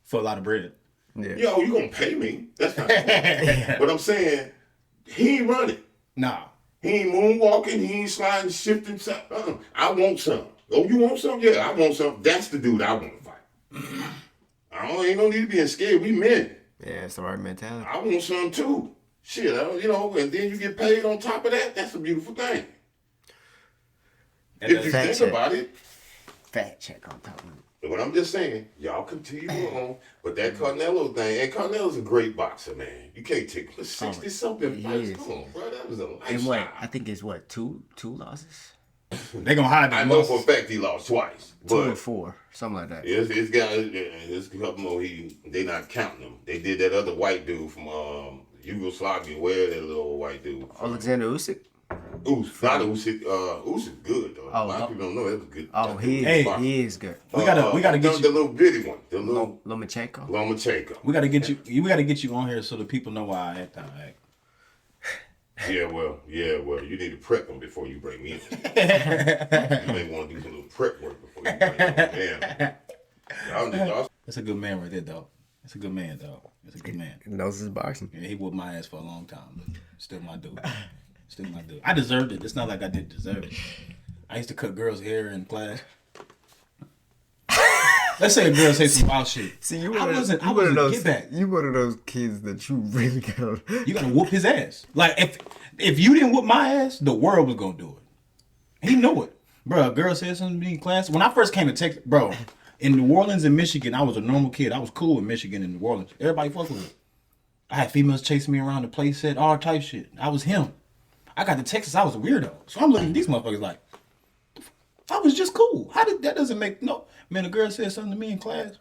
For a lot of bread. Yeah. Yo, you gonna pay me? That's not. But I'm saying he ain't running. Nah. He ain't moonwalking. He ain't sliding, shifting. I want some. Oh, you want some? Yeah, I want some. That's the dude I want to fight. Ain't no need to being scared. We men. Yeah, it's the right mentality. I want some too. Shit, and then you get paid on top of that. That's a beautiful thing. If you think about it. Fat check on top of it. But I'm just saying, y'all continue on. But that Canelo thing, and Canelo's a great boxer, man. You can't take 60-something fights. Come on, bro. That was a lifestyle. And what? I think it's what, two losses? They gonna hide that. I know for a fact he lost twice. Two But or four, something like that. it's a couple more. They not counting them. They did that other white dude from Yugoslavia. Where that little white dude? Alexander Usyk? Usyk, not Usyk. Usyk good though. A lot of people don't know that was good. Oh, he is good. We gotta get the you. little bitty one. The little Lomachenko? Lomachenko. We gotta get you. We gotta get you on here so the people know why I act how I act. Yeah, well, you need to prep them before you bring me in. You may want to do some little prep work before you bring me in. That's a good man right there, dog. That's a good man, dog. That's a good man. He knows his boxing. Yeah, he whooped my ass for a long time, but still my dude. Still my dude. I deserved it. It's not like I didn't deserve it. I used to cut girls' hair in class. Let's say a girl say some wild shit. See, I wasn't get back. You one of those kids that you really gotta. You gotta whoop his ass. Like if you didn't whoop my ass, the world was gonna do it. He knew it, bro. A girl said something to me in class when I first came to Texas, bro. In New Orleans and Michigan, I was a normal kid. I was cool in Michigan and New Orleans. Everybody fucked with me. I had females chasing me around the place, said all type shit. I was him. I got to Texas, I was a weirdo. So I'm looking at these motherfuckers like, I was just cool. That doesn't make no. Man, a girl said something to me in class.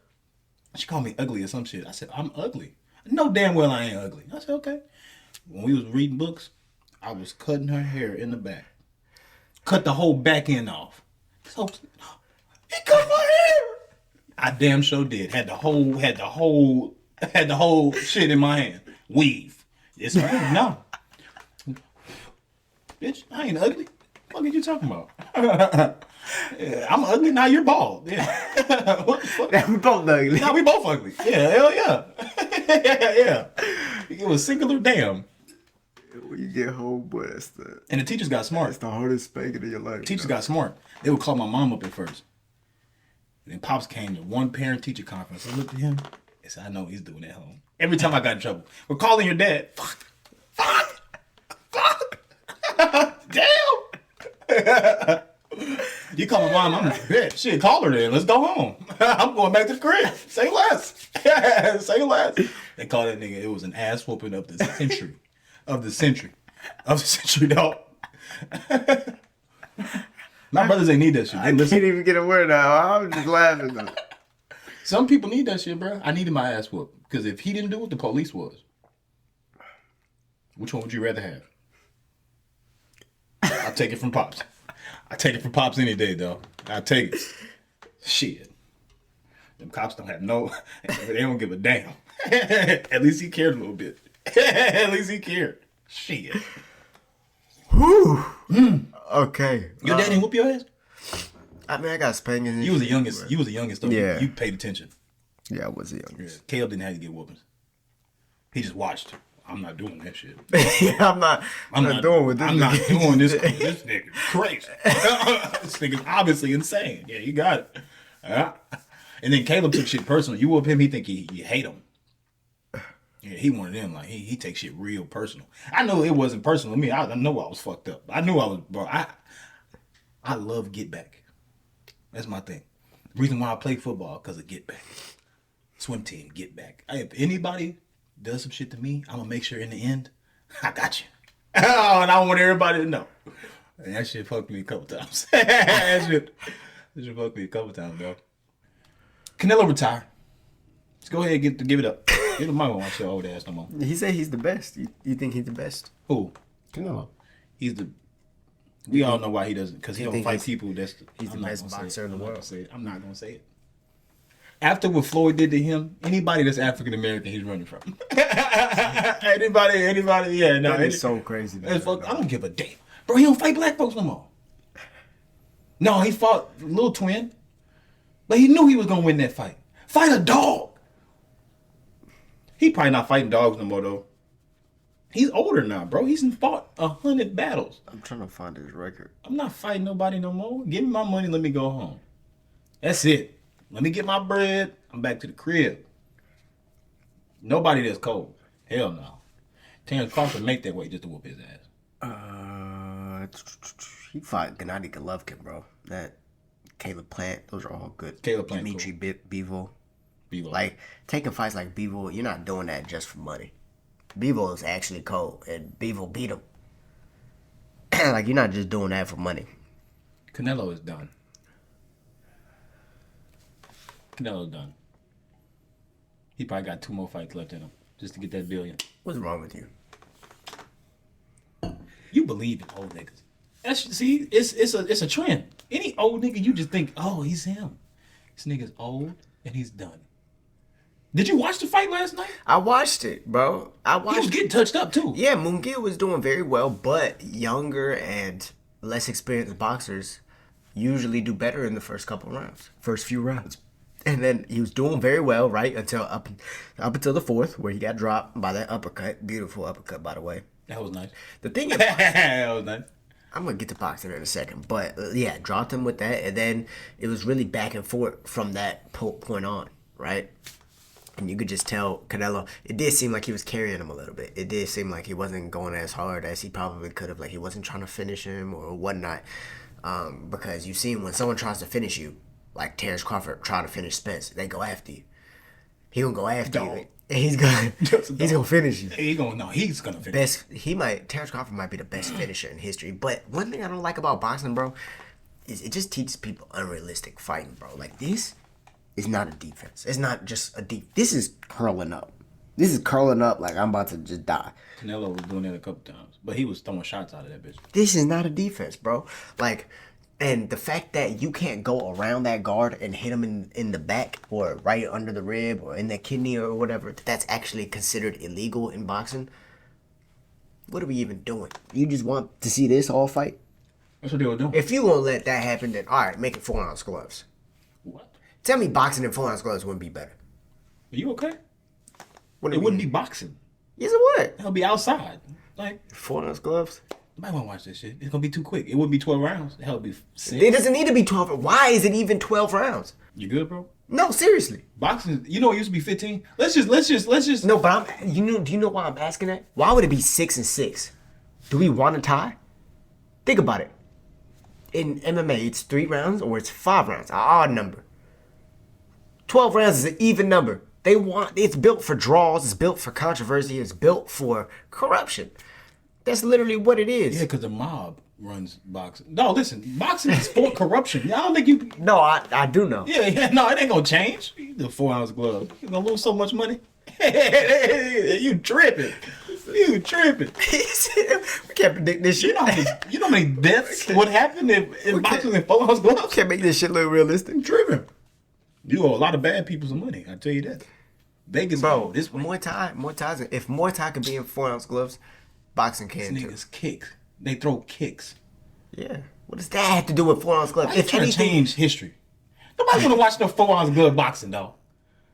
She called me ugly or some shit. I said, I'm ugly. No damn well I ain't ugly. I said, okay. When we was reading books, I was cutting her hair in the back. Cut the whole back end off. So he cut my hair. I damn sure did. Had the whole shit in my hand. Weave. It's no. Bitch, I ain't ugly. What are you talking about? Yeah, I'm ugly, now you're bald. Yeah. What the fuck? We both ugly. Now we both ugly. Yeah, hell yeah. yeah. It was singular damn. When you get home, boy, And the teachers got smart. That's the hardest spanking in your life. The teachers got smart. They would call my mom up at first. And then Pops came to one parent-teacher conference. I looked at him and said, I know he's doing at home. Every time I got in trouble. We're calling your dad. Fuck. Damn. You call my mom, I'm like, bitch, shit, call her then. Let's go home. I'm going back to the crib. Say less. Say less. They called that nigga, it was an ass whooping of the century. Of the century, dog. My brothers ain't need that shit. I can't even get a word out. I'm just laughing though. Some people need that shit, bro. I needed my ass whooped. Because if he didn't do it, the police was. Which one would you rather have? I'll take it from Pops. I take it from Pops any day, though. I'll take it. Shit. Them cops don't have no... They don't give a damn. At least he cared a little bit. At least he cared. Shit. Whew. Okay. Your dad didn't whoop your ass? I mean, I got spankings. You was the youngest. Bro. You was the youngest, though. Yeah. You paid attention. Yeah, I was the youngest. Yeah. Caleb didn't have to get whoopings. He just watched. I'm not doing that shit. Yeah, I'm not doing with this. I'm not doing this. This nigga crazy. This nigga's obviously insane. Yeah, you got it. And then Caleb took shit personal. You whoop him, he think you hate him. Yeah, he one of them. Like he takes shit real personal. I know it wasn't personal to me. I know I was fucked up. I knew I was, bro. I love get back. That's my thing. The reason why I play football because of get back. Swim team, get back. If anybody does some shit to me, I'm gonna make sure in the end I got you. Oh, and I want everybody to know. And that shit fucked me a couple times. that shit fucked me a couple times, bro. Canelo retire. Let's go ahead and give it up. You don't mind watch your old ass no more. He said he's the best. You think he's the best? Who? Canelo. He's the. We all know why he doesn't, because he don't fight people. He's the best boxer in the world. I'm not gonna say it. After what Floyd did to him, anybody that's African American, he's running from. anybody, yeah, no. That is so crazy. I don't give a damn, bro. He don't fight black folks no more. No, he fought Little Twin, but he knew he was gonna win that fight. Fight a dog. He probably not fighting dogs no more though. He's older now, bro. He's fought 100 battles. I'm trying to find his record. I'm not fighting nobody no more. Give me my money, let me go home. That's it. Let me get my bread. I'm back to the crib. Nobody that's cold. Hell no. Terrence Crawford make that way just to whoop his ass. He fought Gennady Golovkin, bro. That Caleb Plant, those are all good. Caleb Plant, Dimitri cool. Bivol. Like, taking fights like Bivol, you're not doing that just for money. Bivol is actually cold, and Bivol beat him. Like, you're not just doing that for money. Canelo is done. Canelo's done. He probably got 2 more fights left in him just to get that billion. What's wrong with you? You believe in old niggas. It's a trend. Any old nigga, you just think, oh, he's him. This nigga's old and he's done. Did you watch the fight last night? I watched it, bro. He was getting touched up too. Yeah, Munguia was doing very well, but younger and less experienced boxers usually do better in the first few rounds. And then he was doing very well, right, until up until the 4th, where he got dropped by that uppercut. Beautiful uppercut, by the way. That was nice. The thing is, that was nice. I'm gonna get to boxing in a second, but yeah, dropped him with that, and then it was really back and forth from that point on, right? And you could just tell Canelo, it did seem like he was carrying him a little bit. It did seem like he wasn't going as hard as he probably could have. Like, he wasn't trying to finish him or whatnot. Because you've seen when someone tries to finish you, like Terrence Crawford trying to finish Spence, they go after you. He gonna go after you. And he's gonna finish you. He's gonna finish. Terrence Crawford might be the best finisher in history. But one thing I don't like about boxing, bro, is it just teaches people unrealistic fighting, bro. Like, this is not a defense. It's not just a This is curling up. This is curling up like I'm about to just die. Canelo was doing that a couple times, but he was throwing shots out of that bitch. This is not a defense, bro. Like, and the fact that you can't go around that guard and hit him in the back or right under the rib or in the kidney or whatever, that's actually considered illegal in boxing. What are we even doing? You just want to see this all fight? That's what they were doing. If you gonna let that happen, then all right, make it 4-ounce gloves. What? Tell me boxing in 4-ounce gloves wouldn't be better. Are you okay? It wouldn't be boxing. Yes, it would. It'll be outside. Like 4-ounce gloves. Nobody want to watch this shit. It's gonna be too quick. It wouldn't be 12 rounds. Hell, it'd be 6. It doesn't need to be 12. Why is it even 12 rounds? You good, bro? No, seriously. Boxing, it used to be 15. Let's just. No, but do you know why I'm asking that? Why would it be 6 and 6? Do we want to tie? Think about it. In MMA, it's 3 rounds or it's 5 rounds, an odd number. 12 rounds is an even number. It's built for draws, it's built for controversy, it's built for corruption. That's literally what it is. Yeah, because the mob runs boxing. No, listen, boxing is for corruption. I don't think you. No, I do know. Yeah, no, it ain't gonna change. The 4-ounce glove, you're gonna lose so much money. You tripping. We can't predict this shit. You know how many deaths would happen if boxing in 4-ounce gloves? Can't make this shit look realistic. Tripping. You owe a lot of bad people some money. I tell you that. Vegas, bro. This Muay Thai. If Muay Thai could be in 4-ounce gloves, boxing can too. Niggas kick. They throw kicks. Yeah. What does that have to do with 4-ounce gloves? If trying to change history. Nobody want to watch no 4-ounce glove boxing though.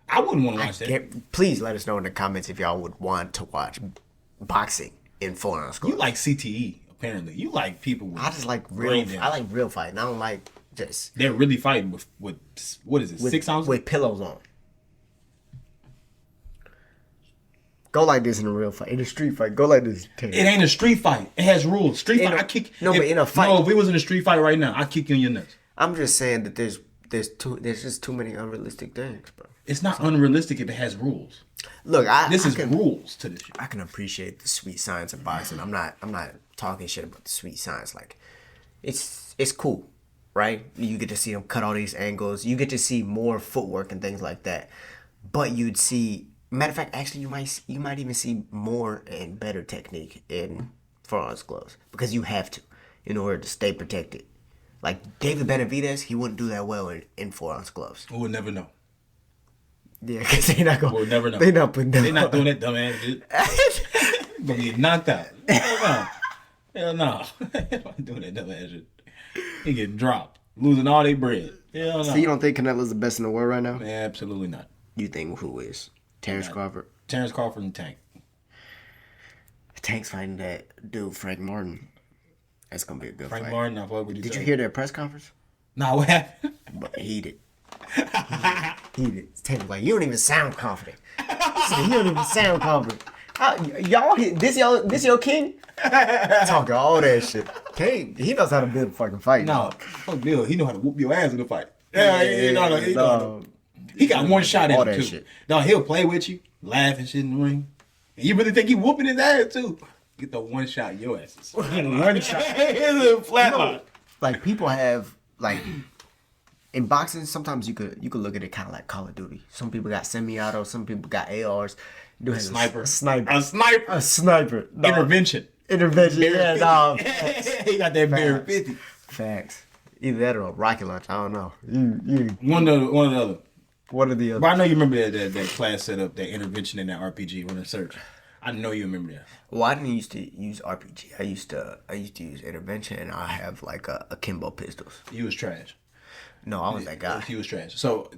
I wouldn't want to watch that. Please let us know in the comments if y'all would want to watch boxing in 4-ounce gloves. You like CTE apparently. You like people with. I just like real. I like real fighting. I don't like just. They're really fighting with what is it? 6 ounces with pillows on. Go like this in a real fight. In a street fight, go like this. It ain't a street fight. It has rules. Street fight, I kick. No, but in a fight. No, if it was in a street fight right now, I'd kick you in your nuts. I'm just saying that there's There's just too many unrealistic things, bro. It's not unrealistic if it has rules. Look, This is rules to this shit. I can appreciate the sweet science of boxing. I'm not talking shit about the sweet science. Like, it's cool, right? You get to see them cut all these angles. You get to see more footwork and things like that. But you'd see, matter of fact, actually, you might even see more and better technique in forearms gloves because you have to in order to stay protected. Like David Benavidez, he wouldn't do that well in forearms gloves. We'll never know. Yeah, because they're not going. We'll never know. They're not putting them. They're not doing that dumbass shit. Gonna get knocked out. Hell no. They're not doing that dumbass shit. He getting dropped, losing all their bread. Hell no. So you don't think Canelo's the best in the world right now? Absolutely not. You think who is? Terrence Crawford? Terrence Crawford and Tank. Tank's fighting that dude, Frank Martin. That's gonna be a good Frank fight. Martin, I fuck with you. Did you hear their press conference? Nah, what happened? But heated. Heated. Tank was like, you don't even sound confident. He said, you don't even sound confident. This your king? Talking all that shit. King, he knows how to build a fucking fight. No, fuck Bill. He know how to whoop your ass in the fight. Yeah, he got one shot at it too. Shit. No, he'll play with you, laugh and shit in the ring. And you really think he whooping his ass too? Get the one shot in your asses. One shot. It's a flat line. Like people have like in boxing, sometimes you could look at it kind of like Call of Duty. Some people got semi-auto, some people got ARs. Dude has Sniper. A sniper. A sniper. No. Intervention. Yeah, no. He got that beer 50. Facts. Either that or a rocket launch. I don't know. One or the other. What are the other? But I know you remember that class setup, that intervention in that RPG when it search. I know you remember that. Well, I didn't used to use RPG. I used to use intervention, and I have like a akimbo pistols. You was trash. No, I was that guy. He was trash. So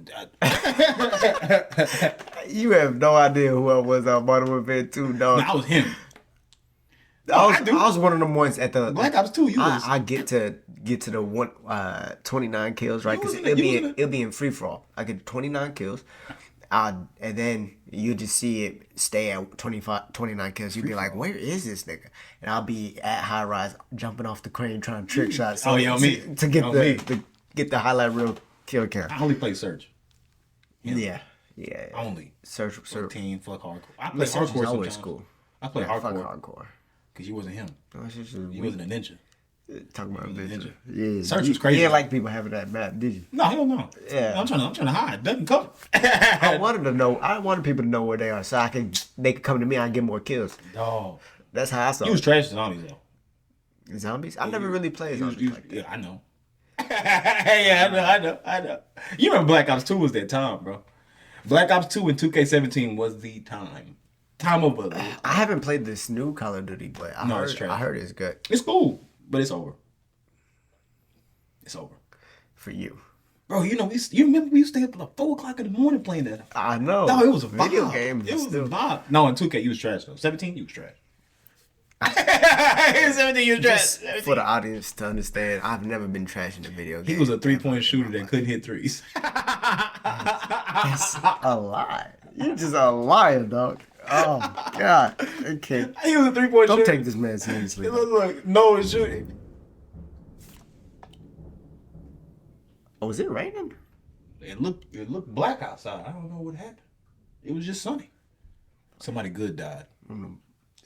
You have no idea who I was on Modern Warfare 2, dog. I was him. I was one of them ones at the Black Ops 2. I get to the 29 kills, right? Because it'll be in free for all. I get 29 kills, and then you just see it stay at 29 kills. You'd be like, where is this nigga? And I'll be at high rise, jumping off the crane, trying to trick shots. To get the highlight reel kill count. I only play Search. Yeah. Only. Search. Team, fuck hardcore. I play But Search hardcore is always sometimes. cool. I play Fuck hardcore. hardcore. Because you wasn't him. No, it's just You wasn't a ninja. Talking about Ninja. Yeah. Search was crazy. You didn't like people having that map, did you? No, hell no. Yeah. I'm trying to hide. Doesn't cover. I wanted people to know where they are so they could come to me and get more kills. No. That's how I saw You was it. trash to zombies though. Zombies? I never really played zombies like that. Yeah, I know. Yeah, I know. You remember Black Ops 2 was that time, bro. Black Ops 2 and 2K17 was the time. Time of a... I haven't played this new Call of Duty, but it's trash. I heard it's good It's cool, but it's over. It's over. for you. Bro, you remember we used to stay up like 4 o'clock in the morning playing that? I know. No, it was a vibe. Video game. It was a vibe. No, in 2K, you was trash, though. 17, you was trash. 17, you was trash. Just for the audience to understand, I've never been trash in a video game. He was a 3-point shooter that couldn't hit threes. That's a lie. You're just a liar, dog. Oh, God. Okay. He was a 3-point shooter. Don't take this man seriously. It was like no shooting. Oh, was it raining? It looked black outside. I don't know what happened. It was just sunny. Somebody good died.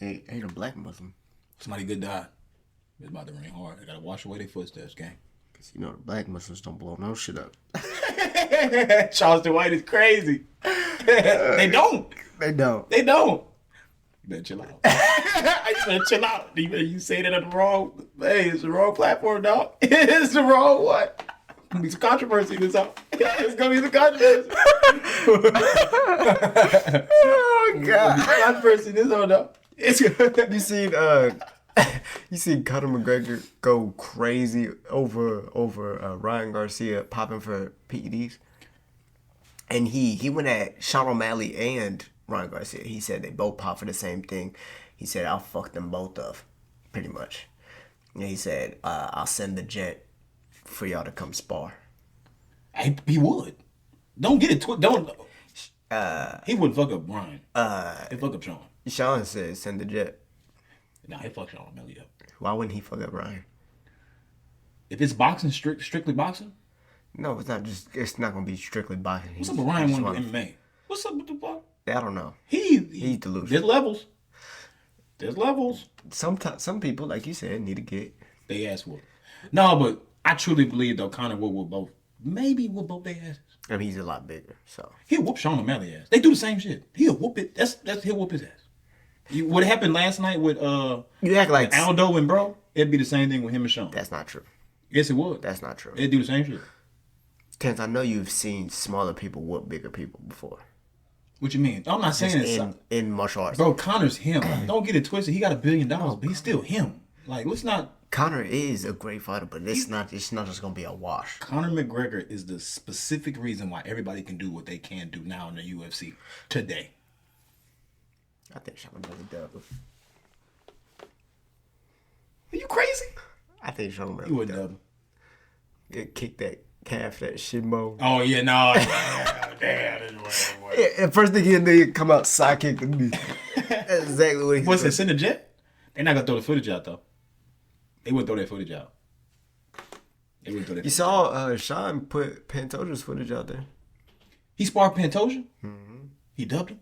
Ain't a black Muslim. Somebody good died. It's about to rain hard. I gotta wash away their footsteps, gang. Because the black Muslims don't blow no shit up. Charleston White is crazy. They don't. They don't. They don't. You better chill out. You better chill out. You say that on the wrong. Hey, it's the wrong platform, dog. It's the wrong one. It's gonna be some controversy in this house. It's gonna be some controversy. Oh, God. Controversy in this house, dog. You seen Conor McGregor go crazy over Ryan Garcia popping for PEDs? And he went at Sean O'Malley and Ryan Garcia. He said they both popped for the same thing. He said, I'll fuck them both up, pretty much. And he said, I'll send the jet for y'all to come spar. He would. Don't get it twisted. Don't. He wouldn't fuck up Ryan. He'd fuck up Sean. Sean said, send the jet. Nah, he'd fuck Sean O'Malley up. Why wouldn't he fuck up Ryan? If it's boxing, strictly boxing, No, it's not just. It's not gonna be strictly boxing. What's up with Ryan wanting to do MMA? What's up with the fuck? I don't know. He's delusional. There's levels. There's levels. Some people, like you said, need to get they ass whooped. No, but I truly believe though Conor will whoop both. Maybe whoop both their asses. I mean, he's a lot bigger, so He'll whoop Sean O'Malley ass. They do the same shit. He'll whoop it. He'll whoop his ass. What happened last night with you act like Aldo and bro? It'd be the same thing with him and Sean. That's not true. Yes, it would. That's not true. They'd do the same shit. Tense, I know you've seen smaller people whoop bigger people before. What you mean? I'm not saying it's in martial arts. Bro, Conor's him. Don't get it twisted. He got $1 billion, but he's still him. Like, let's not. Conor is a great fighter, but it's not just gonna be a wash. Conor McGregor is the specific reason why everybody can do what they can do now in the UFC today. I think Sean O'Malley dub. Are you crazy? I think Sean O'Malley You wouldn't dub. Get kick that calf, that shimbo. Oh yeah, no. Damn. Yeah, the first thing he'll come out sidekick the knee. That's exactly what he's What's doing. it? Send a jet? They're not gonna throw the footage out though. They wouldn't throw that footage out. They wouldn't throw that. You saw Sean put Pantoja's footage out there. He sparred Pantoja. Mm-hmm. He dubbed him.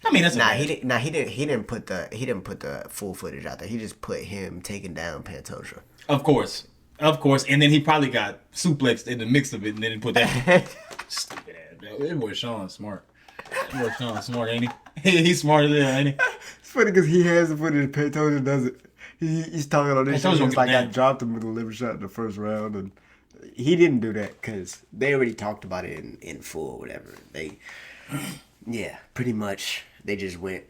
I mean, that's he didn't put the full footage out there. He just put him taking down Pantoja. Of course, and then he probably got suplexed in the mix of it, and then he put that stupid ass. That boy Sean smart. That boy Sean smart, ain't he? He's smarter than ain't he? It's funny because he has the footage. Pantoja doesn't. He's talking on this shit. He's like, I dropped him with a liver shot in the first round, and he didn't do that because they already talked about it in full or whatever. Yeah, pretty much. They just went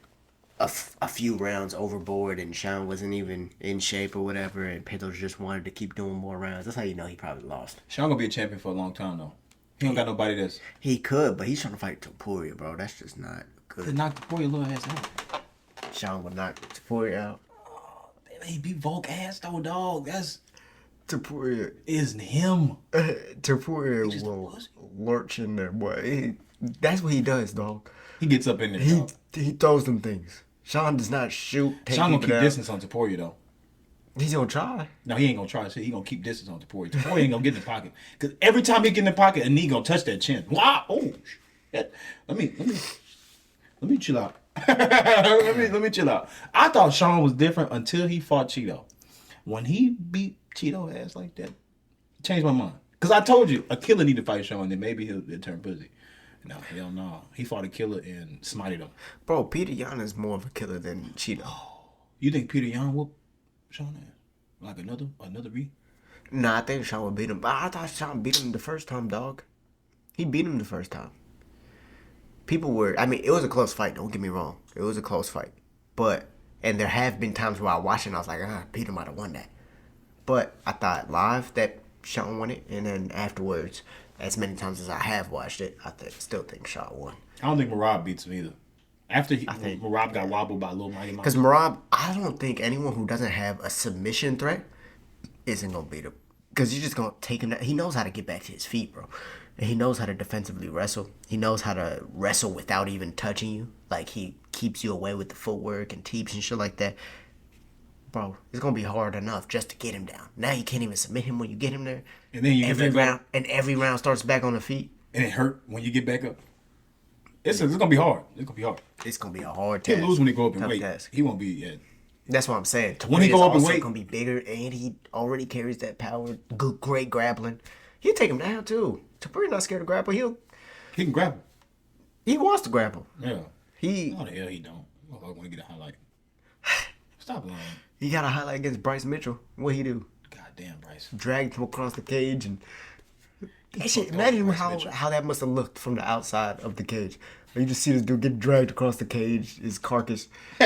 a few rounds overboard, and Sean wasn't even in shape or whatever, and Pantoja just wanted to keep doing more rounds. That's how you know he probably lost. Sean gonna be a champion for a long time though. He don't got nobody that's. He could, but he's trying to fight Topuria, bro. That's just not good. To knock Topuria little ass out. Sean would knock Topuria out. He beat Volk ass though, dog. That's Topuria isn't him. Topuria will lurch in there, boy. That's what he does, dog. He gets up in there. He throws them things. Sean does not shoot. Sean gonna keep distance on Topuria though. He's gonna try. No, he ain't gonna try. He gonna keep distance on Topuria. Topuria ain't gonna get in the pocket because every time he get in the pocket, a knee gonna touch that chin. Wow! Oh, shit. Let me chill out. let me chill out. I thought Sean was different until he fought Chito. When he beat Chito ass like that, it changed my mind. Cause I told you a killer need to fight Sean, then maybe he'll turn pussy. No, hell no. He fought a killer and smited him. Bro, Peter Yan is more of a killer than Chito. You think Peter Yan whooped Sean ass? Like another re? Nah, I think Sean would beat him. But I thought Sean beat him the first time, dog. He beat him the first time. It was a close fight, don't get me wrong. It was a close fight. And there have been times where I watched it and I was like, Peter might have won that. But I thought live that Sean won it, and then afterwards, as many times as I have watched it, I still think Sean won. I don't think Merab beats him either. After Merab got wobbled by Lil Mighty Mouse. Because Merab, I don't think anyone who doesn't have a submission threat isn't going to beat him. Because you're just going to take him down. He knows how to get back to his feet, bro. And he knows how to defensively wrestle. He knows how to wrestle without even touching you. Like, he keeps you away with the footwork and teeps and shit like that. Bro, it's going to be hard enough just to get him down. Now you can't even submit him when you get him there. And then every round starts back on the feet. And it hurt when you get back up. It's going to be hard. It's going to be hard. It's going to be a hard task. He'll lose when he go up in weight. Task. He won't be yet. That's what I'm saying. When he go up in weight, he's going to be bigger, and he already carries that power. Good, great grappling. He'll take him down, too. Topuria not scared to grapple. He can grapple. He wants to grapple. Yeah. How the hell he don't? I want to get a highlight. Stop lying. He got a highlight against Bryce Mitchell. What'd he do? Goddamn, Bryce. Dragged him across the cage. And imagine how that must have looked from the outside of the cage. You just see this dude get dragged across the cage, his carcass. He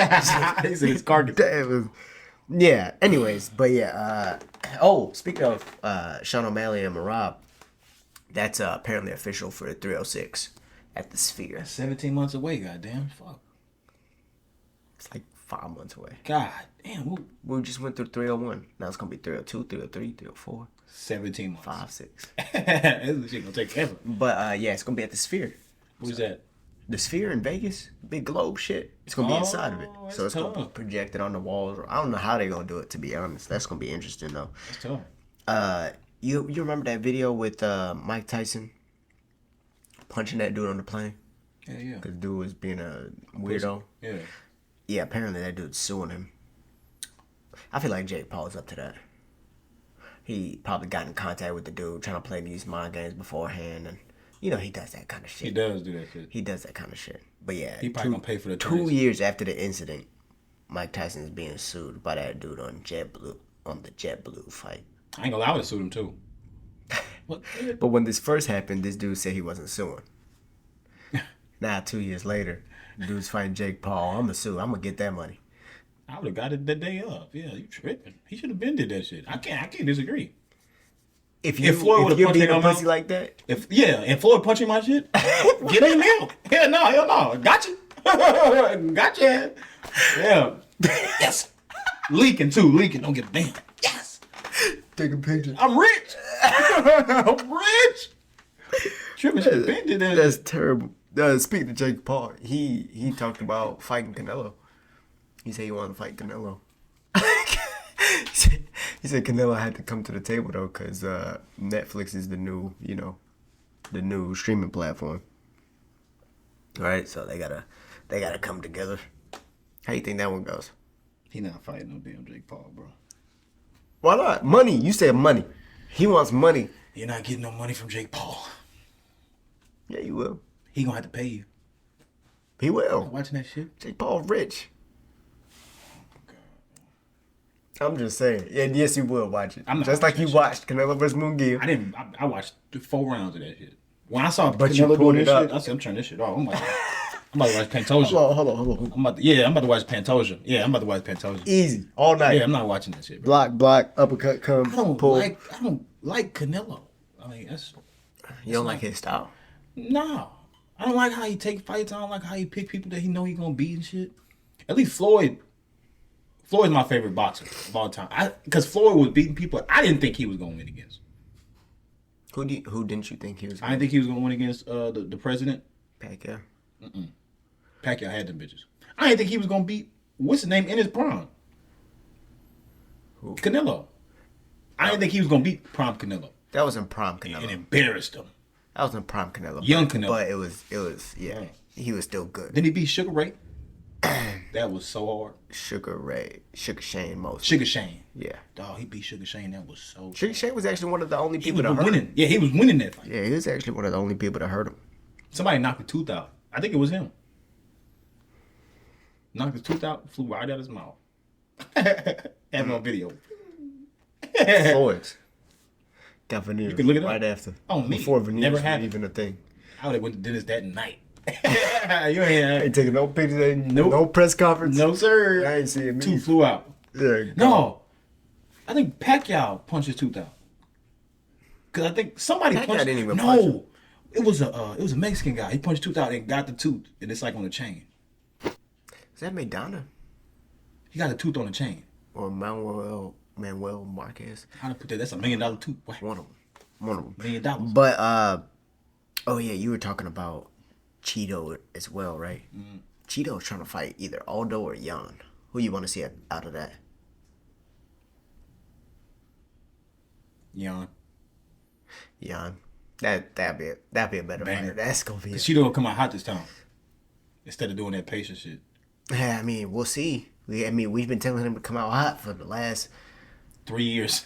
said his carcass. Yeah, anyways, but yeah. Speaking of Sean O'Malley and Merab, that's apparently official for 306 at the Sphere. That's 17 months away, goddamn. Fuck. It's like 5 months away. God damn. We just went through 301. Now it's going to be 302, 303, 304. 17 months. 5, 6. This shit going to take forever. But yeah, it's going to be at the Sphere. Who's that? The Sphere in Vegas, big globe shit. It's going to be inside of it. So it's going to be projected on the walls. I don't know how they're going to do it, to be honest. That's going to be interesting, though. That's tough. You remember that video with Mike Tyson punching that dude on the plane? Yeah. Because dude was being a weirdo. Yeah. Yeah, apparently that dude's suing him. I feel like Jake Paul's up to that. He probably got in contact with the dude trying to play these mind games beforehand, and he does that kind of shit. He does do that shit. He does that kind of shit. But yeah, He probably gonna pay for the 2 years after the incident, Mike Tyson is being sued by that dude on JetBlue on the JetBlue fight. I ain't gonna lie, I would have sued him too. What? But when this first happened, this dude said he wasn't suing. Now 2 years later, the dude's fighting Jake Paul. I'm gonna sue. I'm gonna get that money. I would have got it the day up. Yeah, you tripping? He should have been did that shit. I can't disagree. If Floyd would've you're punched being him a in my pussy mouth- like that, And Floyd punching my shit, get him out. Hell no, gotcha, gotcha. Yeah, yes. Leaking. Don't give a damn. Yes, take a picture. I'm rich. I'm rich. Tripping should have been did that. That's terrible. Speaking of Jake Paul, he talked about fighting Canelo. He said he wanted to fight Canelo. He said Canelo had to come to the table though, cause Netflix is the new, the new streaming platform. All right, so they gotta come together. How you think that one goes? He not fighting no damn Jake Paul, bro. Why not? Money. You said money. He wants money. You're not getting no money from Jake Paul. Yeah, you will. He gonna have to pay you. He will. Watching that shit. Jake Paul rich. I'm just saying. Yeah, yes, you will watch it. I'm not just like you watching watched Canelo vs. Munguia. I watched 4 rounds of that shit. When I saw But you Canelo pulled doing it this up. shit, I said, I'm turning this shit off. I'm about to watch Pantoja. Hold on. I'm about to watch Pantoja. Yeah, I'm about to watch Pantoja. Easy. All night. Yeah, I'm not watching that shit, bro. Block, uppercut, come, I don't pull. like Canelo. I mean, You don't like his style? no. I don't like how he take fights. I don't like how he pick people that he know he gonna beat and shit. At least Floyd's my favorite boxer of all time. Because Floyd was beating people I didn't think he was gonna win against. Who didn't you think he was? I didn't think he was gonna win against the president. Pacquiao. Pacquiao had them bitches. I didn't think he was gonna beat what's his name in his prime. Who? Canelo. I didn't think he was gonna beat prime Canelo That was in prime Canelo. and embarrassed him. That was in prime Canelo. Young Canelo. But it was yeah. He was still good. Then he beat Sugar Ray. That was so hard. Sugar Shane most. Sugar Shane. Yeah. Dog, he beat Sugar Shane. That was so. Sugar Shane was actually one of the only He people was that hurt winning. him. Yeah, he was winning that fight. Yeah, he was actually one of the only people that hurt him. Somebody knocked the tooth out. I think it was him. Knocked his tooth out, flew right out his mouth. Have no video. Floyd's. Got veneers. You can look it up. Right after. Oh, me. Before veneers Never was happened. even a thing. I would have went to dentist that night. You ain't Taking no pictures, Nope. no press conference. No, sir. I ain't seeing me. Tooth flew out. Yeah, No. I think Pacquiao punched his tooth out. Because I think somebody Pacquiao punched. didn't even no. punch him. It was a Mexican guy. He punched his tooth out and got the tooth. And it's like on a chain. Is that Madonna He got the tooth on a chain. or Manuel Marquez? How to put that? That's $1 million tooth. What? One of them. $1 million. But oh yeah, you were talking about Chito as well, right? Mm. Chito's trying to fight either Aldo or Jan. Who you want to see out of that? Jan. Jan. That'd be a better Banger. fight. That's gonna be. Because Chito will come out hot this time. Instead of doing that patient shit. Yeah, I mean, we'll see. We've been telling him to come out hot for the last 3 years.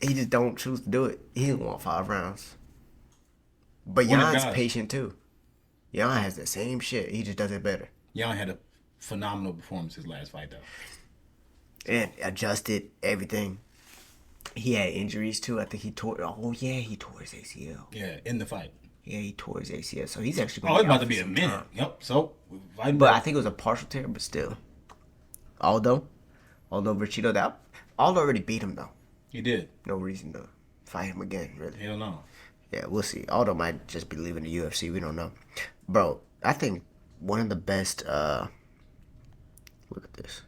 He just don't choose to do it. He didn't want 5 rounds. But One of Jan's guys. patient too. Jan has the same shit. He just does it better. Jan had a phenomenal performance his last fight though. And adjusted everything. He had injuries too. I think he tore. Oh yeah, he tore his ACL. Yeah, in the fight. Yeah, he tore his ACL. So he's actually. Oh, it's about out to for be a some minute. time. Yep. So, fighting But back. I think it was a partial tear. But still, Aldo Chito. That Aldo already beat him though. He did. No reason to fight him again. Really. Hell no. Yeah, we'll see. Aldo might just be leaving the UFC. We don't know. Bro, I think one of the best... Look at this.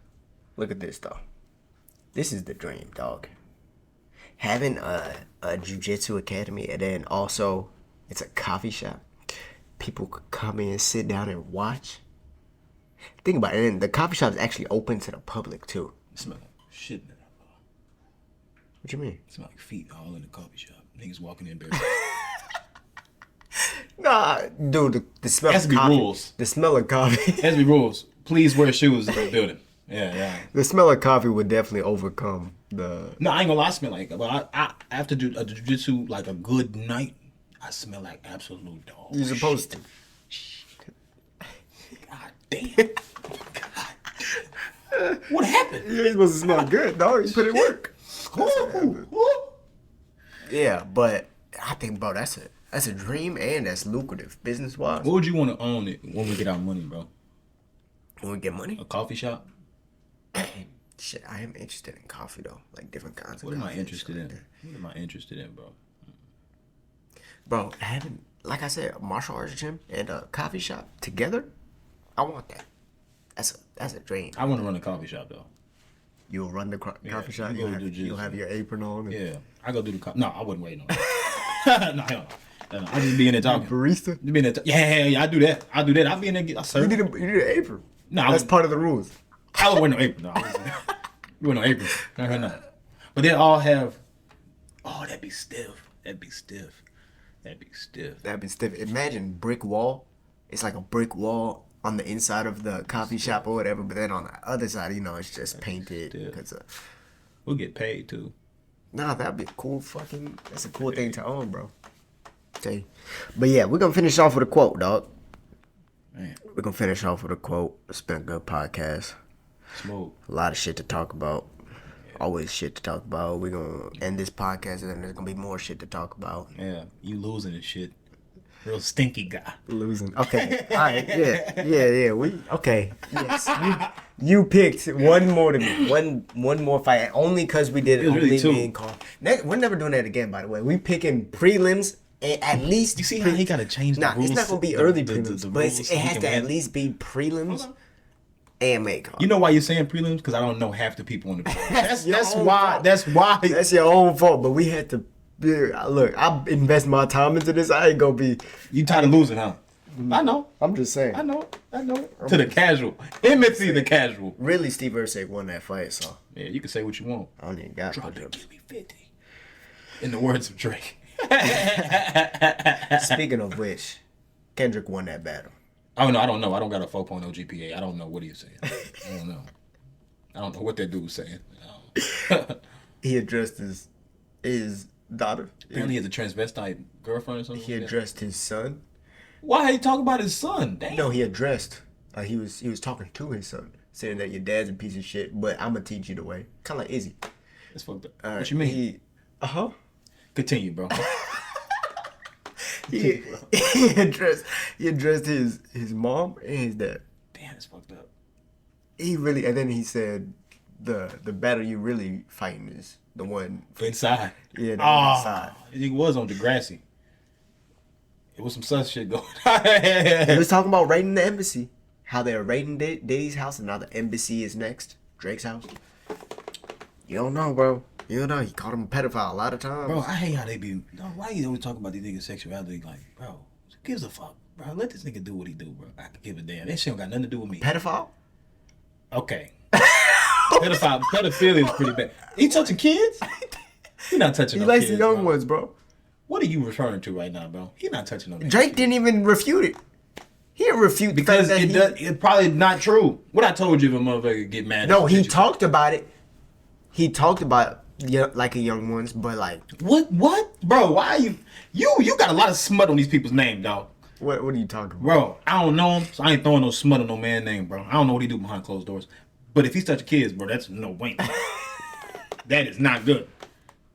Look at this, though. This is the dream, dog. Having a jiu-jitsu academy and then also it's a coffee shop. People could come in, sit down, and watch. Think about it. And the coffee shop is actually open to the public, too. Smell shit. What you mean? It's like feet all in the coffee shop. Niggas walking in bare. Nah, dude, the smell Has of to be coffee. rules. The smell of coffee. Has to be rules. Please wear shoes in the building. Yeah. The smell of coffee would definitely overcome the. No, I ain't gonna lie. I smell like, but I after do a jiu-jitsu like a good night, I smell like absolute dog. You're supposed to. God damn. What happened? You ain't supposed to smell good, dog. You put in work. Yeah, but I think, bro, that's a dream and that's lucrative business wise. What would you want to own it when we get our money, bro? When we get money, A coffee shop? shit, I am interested in coffee though, like different kinds of. What am I coffee, interested shit in? like that. What am I interested in, bro? Bro, having, like I said, a martial arts gym and a coffee shop together, I want that. That's a dream. I want to run a coffee shop though. You'll run the coffee shop. you go You'll do jiu-jitsu. you'll have your apron on. And Yeah, I go do the coffee. No, I wouldn't wait no. No, hell no. I just be in there talking. Barista. Be in there yeah, I do that. I do that. I be in there. I You serve. need an apron. No, That's part of the rules. I don't wear no apron. No, you wear no apron. No. But they all have. Oh, that'd be stiff. That'd be stiff. Imagine brick wall. It's like a brick wall on the inside of the coffee shop or whatever, but then on the other side, it's just painted. stiff. Because We'll get paid too. nah, that'd be a cool fucking. That's a cool thing to own, bro. Tell you. But yeah, we're gonna finish off with a quote, dog. Man, We're gonna finish off with a quote. It's been a good podcast. smoke. A lot of shit to talk about. Always shit to talk about. We're gonna end this podcast and then there's gonna be more shit to talk about. Yeah, you losing and shit. Real stinky guy. Losing. Okay. All right. Yeah. Okay. Yes. You picked one more to me. One more fight. Only because we did It was really only two. me and Carl. We're never doing that again, by the way. We picking prelims and at least. You see how he gotta change the Nah, rules? it's not gonna be the- early the- prelims, the but rules it so we has can to at win? least be prelims and main card. You know why you're saying prelims? Because I don't know half the people in the prelims. That's your own why. fault. That's why. That's your own fault, but we had to. Yeah, look, I invest my time into this. I ain't gonna be. You tired of losing, huh? I know. I'm just saying. I know. To the casual. MC the casual. Really, Steve Erceg won that fight, so Yeah, you can say what you want. I don't even got Drop it. it, give me 50. In the words of Drake. Speaking of which, Kendrick won that battle. Oh no, I don't know. I don't got a 4.0 GPA. I don't know what he's saying. I don't know. I don't know what that dude was saying. He addressed his daughter. Apparently, he has a transvestite girlfriend or something. He like that. addressed his son. Why he talk about his son? Damn. No, he addressed. He was talking to his son, saying that your dad's a piece of shit, but I'm gonna teach you the way. Kind of like Izzy. That's fucked up. All What right, you mean? Continue, bro. He addressed his mom and his dad. Damn, that's fucked up. And then he said the battle you really fighting is the one. Inside. Yeah, the one inside. He was on Degrassi. It was some sus shit going He on. was talking about raiding the embassy. How they're raiding Diddy's house and now the embassy is next. Drake's house. You don't know, bro. You don't know. He called him a pedophile a lot of times. Bro, I hate how they be. No, why you always talk about these niggas' sexuality? Like, bro, who gives a fuck? Bro, let this nigga do what he do, bro. I could give a damn. That shit don't got nothing to do with me. Pedophile? Okay. Pedophilia is pretty bad. He touching kids? He not touching He no likes kids, the young bro. ones, bro. What are you referring to right now, bro? He not touching no Drake didn't even refute it. He didn't refute the because fact that it's probably not true. What I told you if a motherfucker get mad. No, he at you. talked about it. He talked about like a young ones, but like What, bro? Why are you got a lot of smut on these people's name, dog. what are you talking about? Bro, I don't know him, so I ain't throwing no smut on no man name, bro. I don't know what he do behind closed doors. But if he's touching kids, bro, that's no way. That is not good.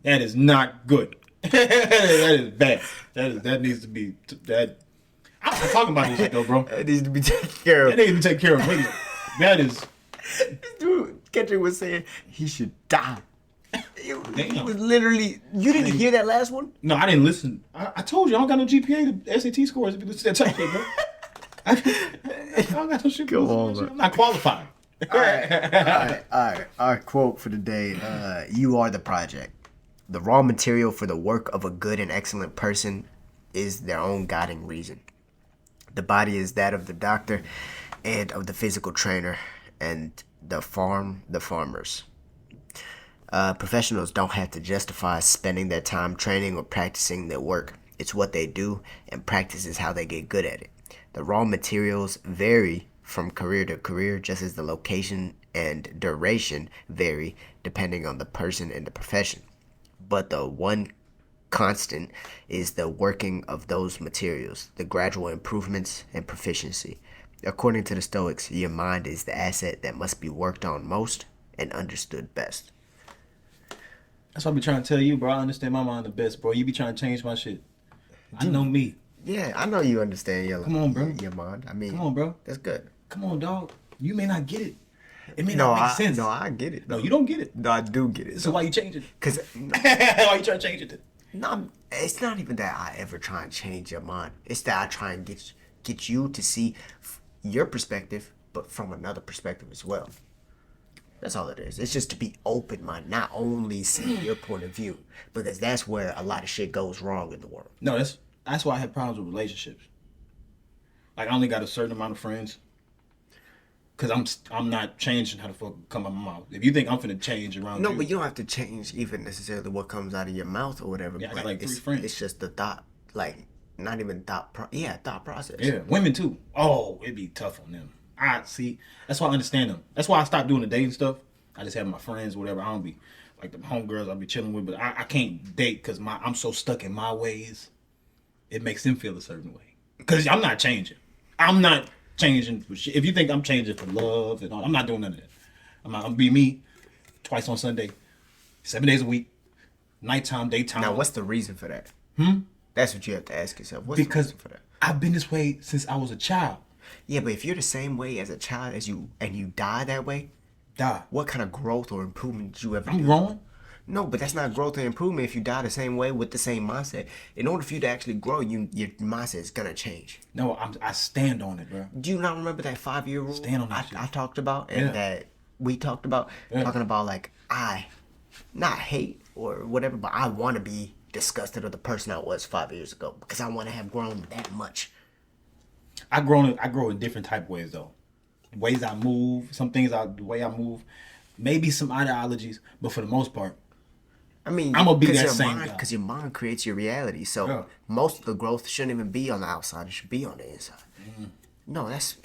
That is not good. That is bad. That needs to be that. I'm not talking about this shit though, bro. That needs to be taken care That of. needs to take care of me. That is. Dude, Kendrick was saying he should die. He Damn. was literally. You didn't hear that last one? No, I didn't listen. I told you I don't got no GPA. The SAT scores. If you listen to that type shit, bro. I don't got no shit. Come on, bro. I'm not qualified. All right. Our quote for the day: "You are the project. The raw material for the work of a good and excellent person is their own guiding reason. The body is that of the doctor and of the physical trainer, and the farmers. Professionals don't have to justify spending their time training or practicing their work. It's what they do, and practice is how they get good at it. The raw materials vary from career to career, just as the location and duration vary depending on the person and the profession. But the one constant is the working of those materials, the gradual improvements and proficiency. According to the Stoics, your mind is the asset that must be worked on most and understood best. That's what I be trying to tell you, bro. I understand my mind the best, bro. You be trying to change my shit. I know me. Yeah, I know you understand your Come on, bro. Your mind. I mean, Come on, bro. That's good. Come on, dog. You may not get it. It may not make sense. No, I get it. No, you don't get it. No, I do get it. So why you change it? Cause Why you trying to change it? no, it's not even that I ever try and change your mind. It's that I try and get you to see your perspective, but from another perspective as well. That's all it is. It's just to be open-minded, not only see your point of view, because that's where a lot of shit goes wrong in the world. No, that's why I have problems with relationships. Like I only got a certain amount of friends, cause I'm not changing how the fuck come out my mouth. If you think I'm finna change around, No, but you don't have to change even necessarily what comes out of your mouth or whatever. Yeah, I but got like 3 friends. It's just the thought, like not even thought process. Yeah, women too. Oh, it'd be tough on them. I see. That's why I understand them. That's why I stopped doing the dating stuff. I just have my friends, whatever. I don't be like the homegirls I'll be chilling with, but I can't date because I'm so stuck in my ways. It makes them feel a certain way. Because I'm not changing. I'm not changing for shit. If you think I'm changing for love and all, I'm not doing none of that. I'm gonna be me twice on Sunday, 7 days a week, nighttime, daytime. Now, what's the reason for that? That's what you have to ask yourself. What's because the reason for that? I've been this way since I was a child. Yeah, but if you're the same way as a child as you and you die that way, Die. what kind of growth or improvement did you ever I'm do? growing. No, but that's not growth or improvement if you die the same way with the same mindset. In order for you to actually grow, your mindset is gonna change. No, I stand on it, bro. Do you not remember that 5-year rule Stand on that shit. I talked about and Yeah. that we talked about? Yeah. Talking about like I not hate or whatever, but I want to be disgusted of the person I was 5 years ago because I want to have grown that much. I grow in different type of ways though. Ways I move, some things the way I move, maybe some ideologies, but for the most part, I mean, I'm gonna be 'cause that your same mind, guy. because your mind creates your reality. So Yeah. most of the growth shouldn't even be on the outside; it should be on the inside. Mm-hmm. No, that's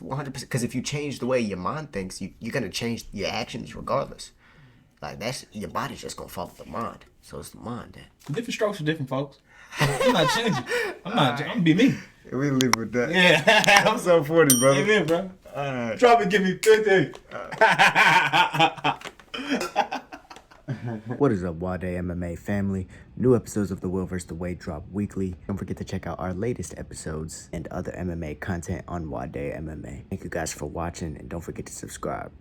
100%. Because if you change the way your mind thinks, you're gonna change your actions regardless. Like that's your body's just gonna follow the mind. So it's the mind. different strokes for different folks. I'm not changing. I'm gonna be me. We live with that. Yeah. I'm so 40, brother. Amen, bro. Alright. Drop and give me 50. What is up, Wade MMA family? New episodes of The Will vs. The Way drop weekly. Don't forget to check out our latest episodes and other MMA content on Wade MMA. Thank you guys for watching, and don't forget to subscribe.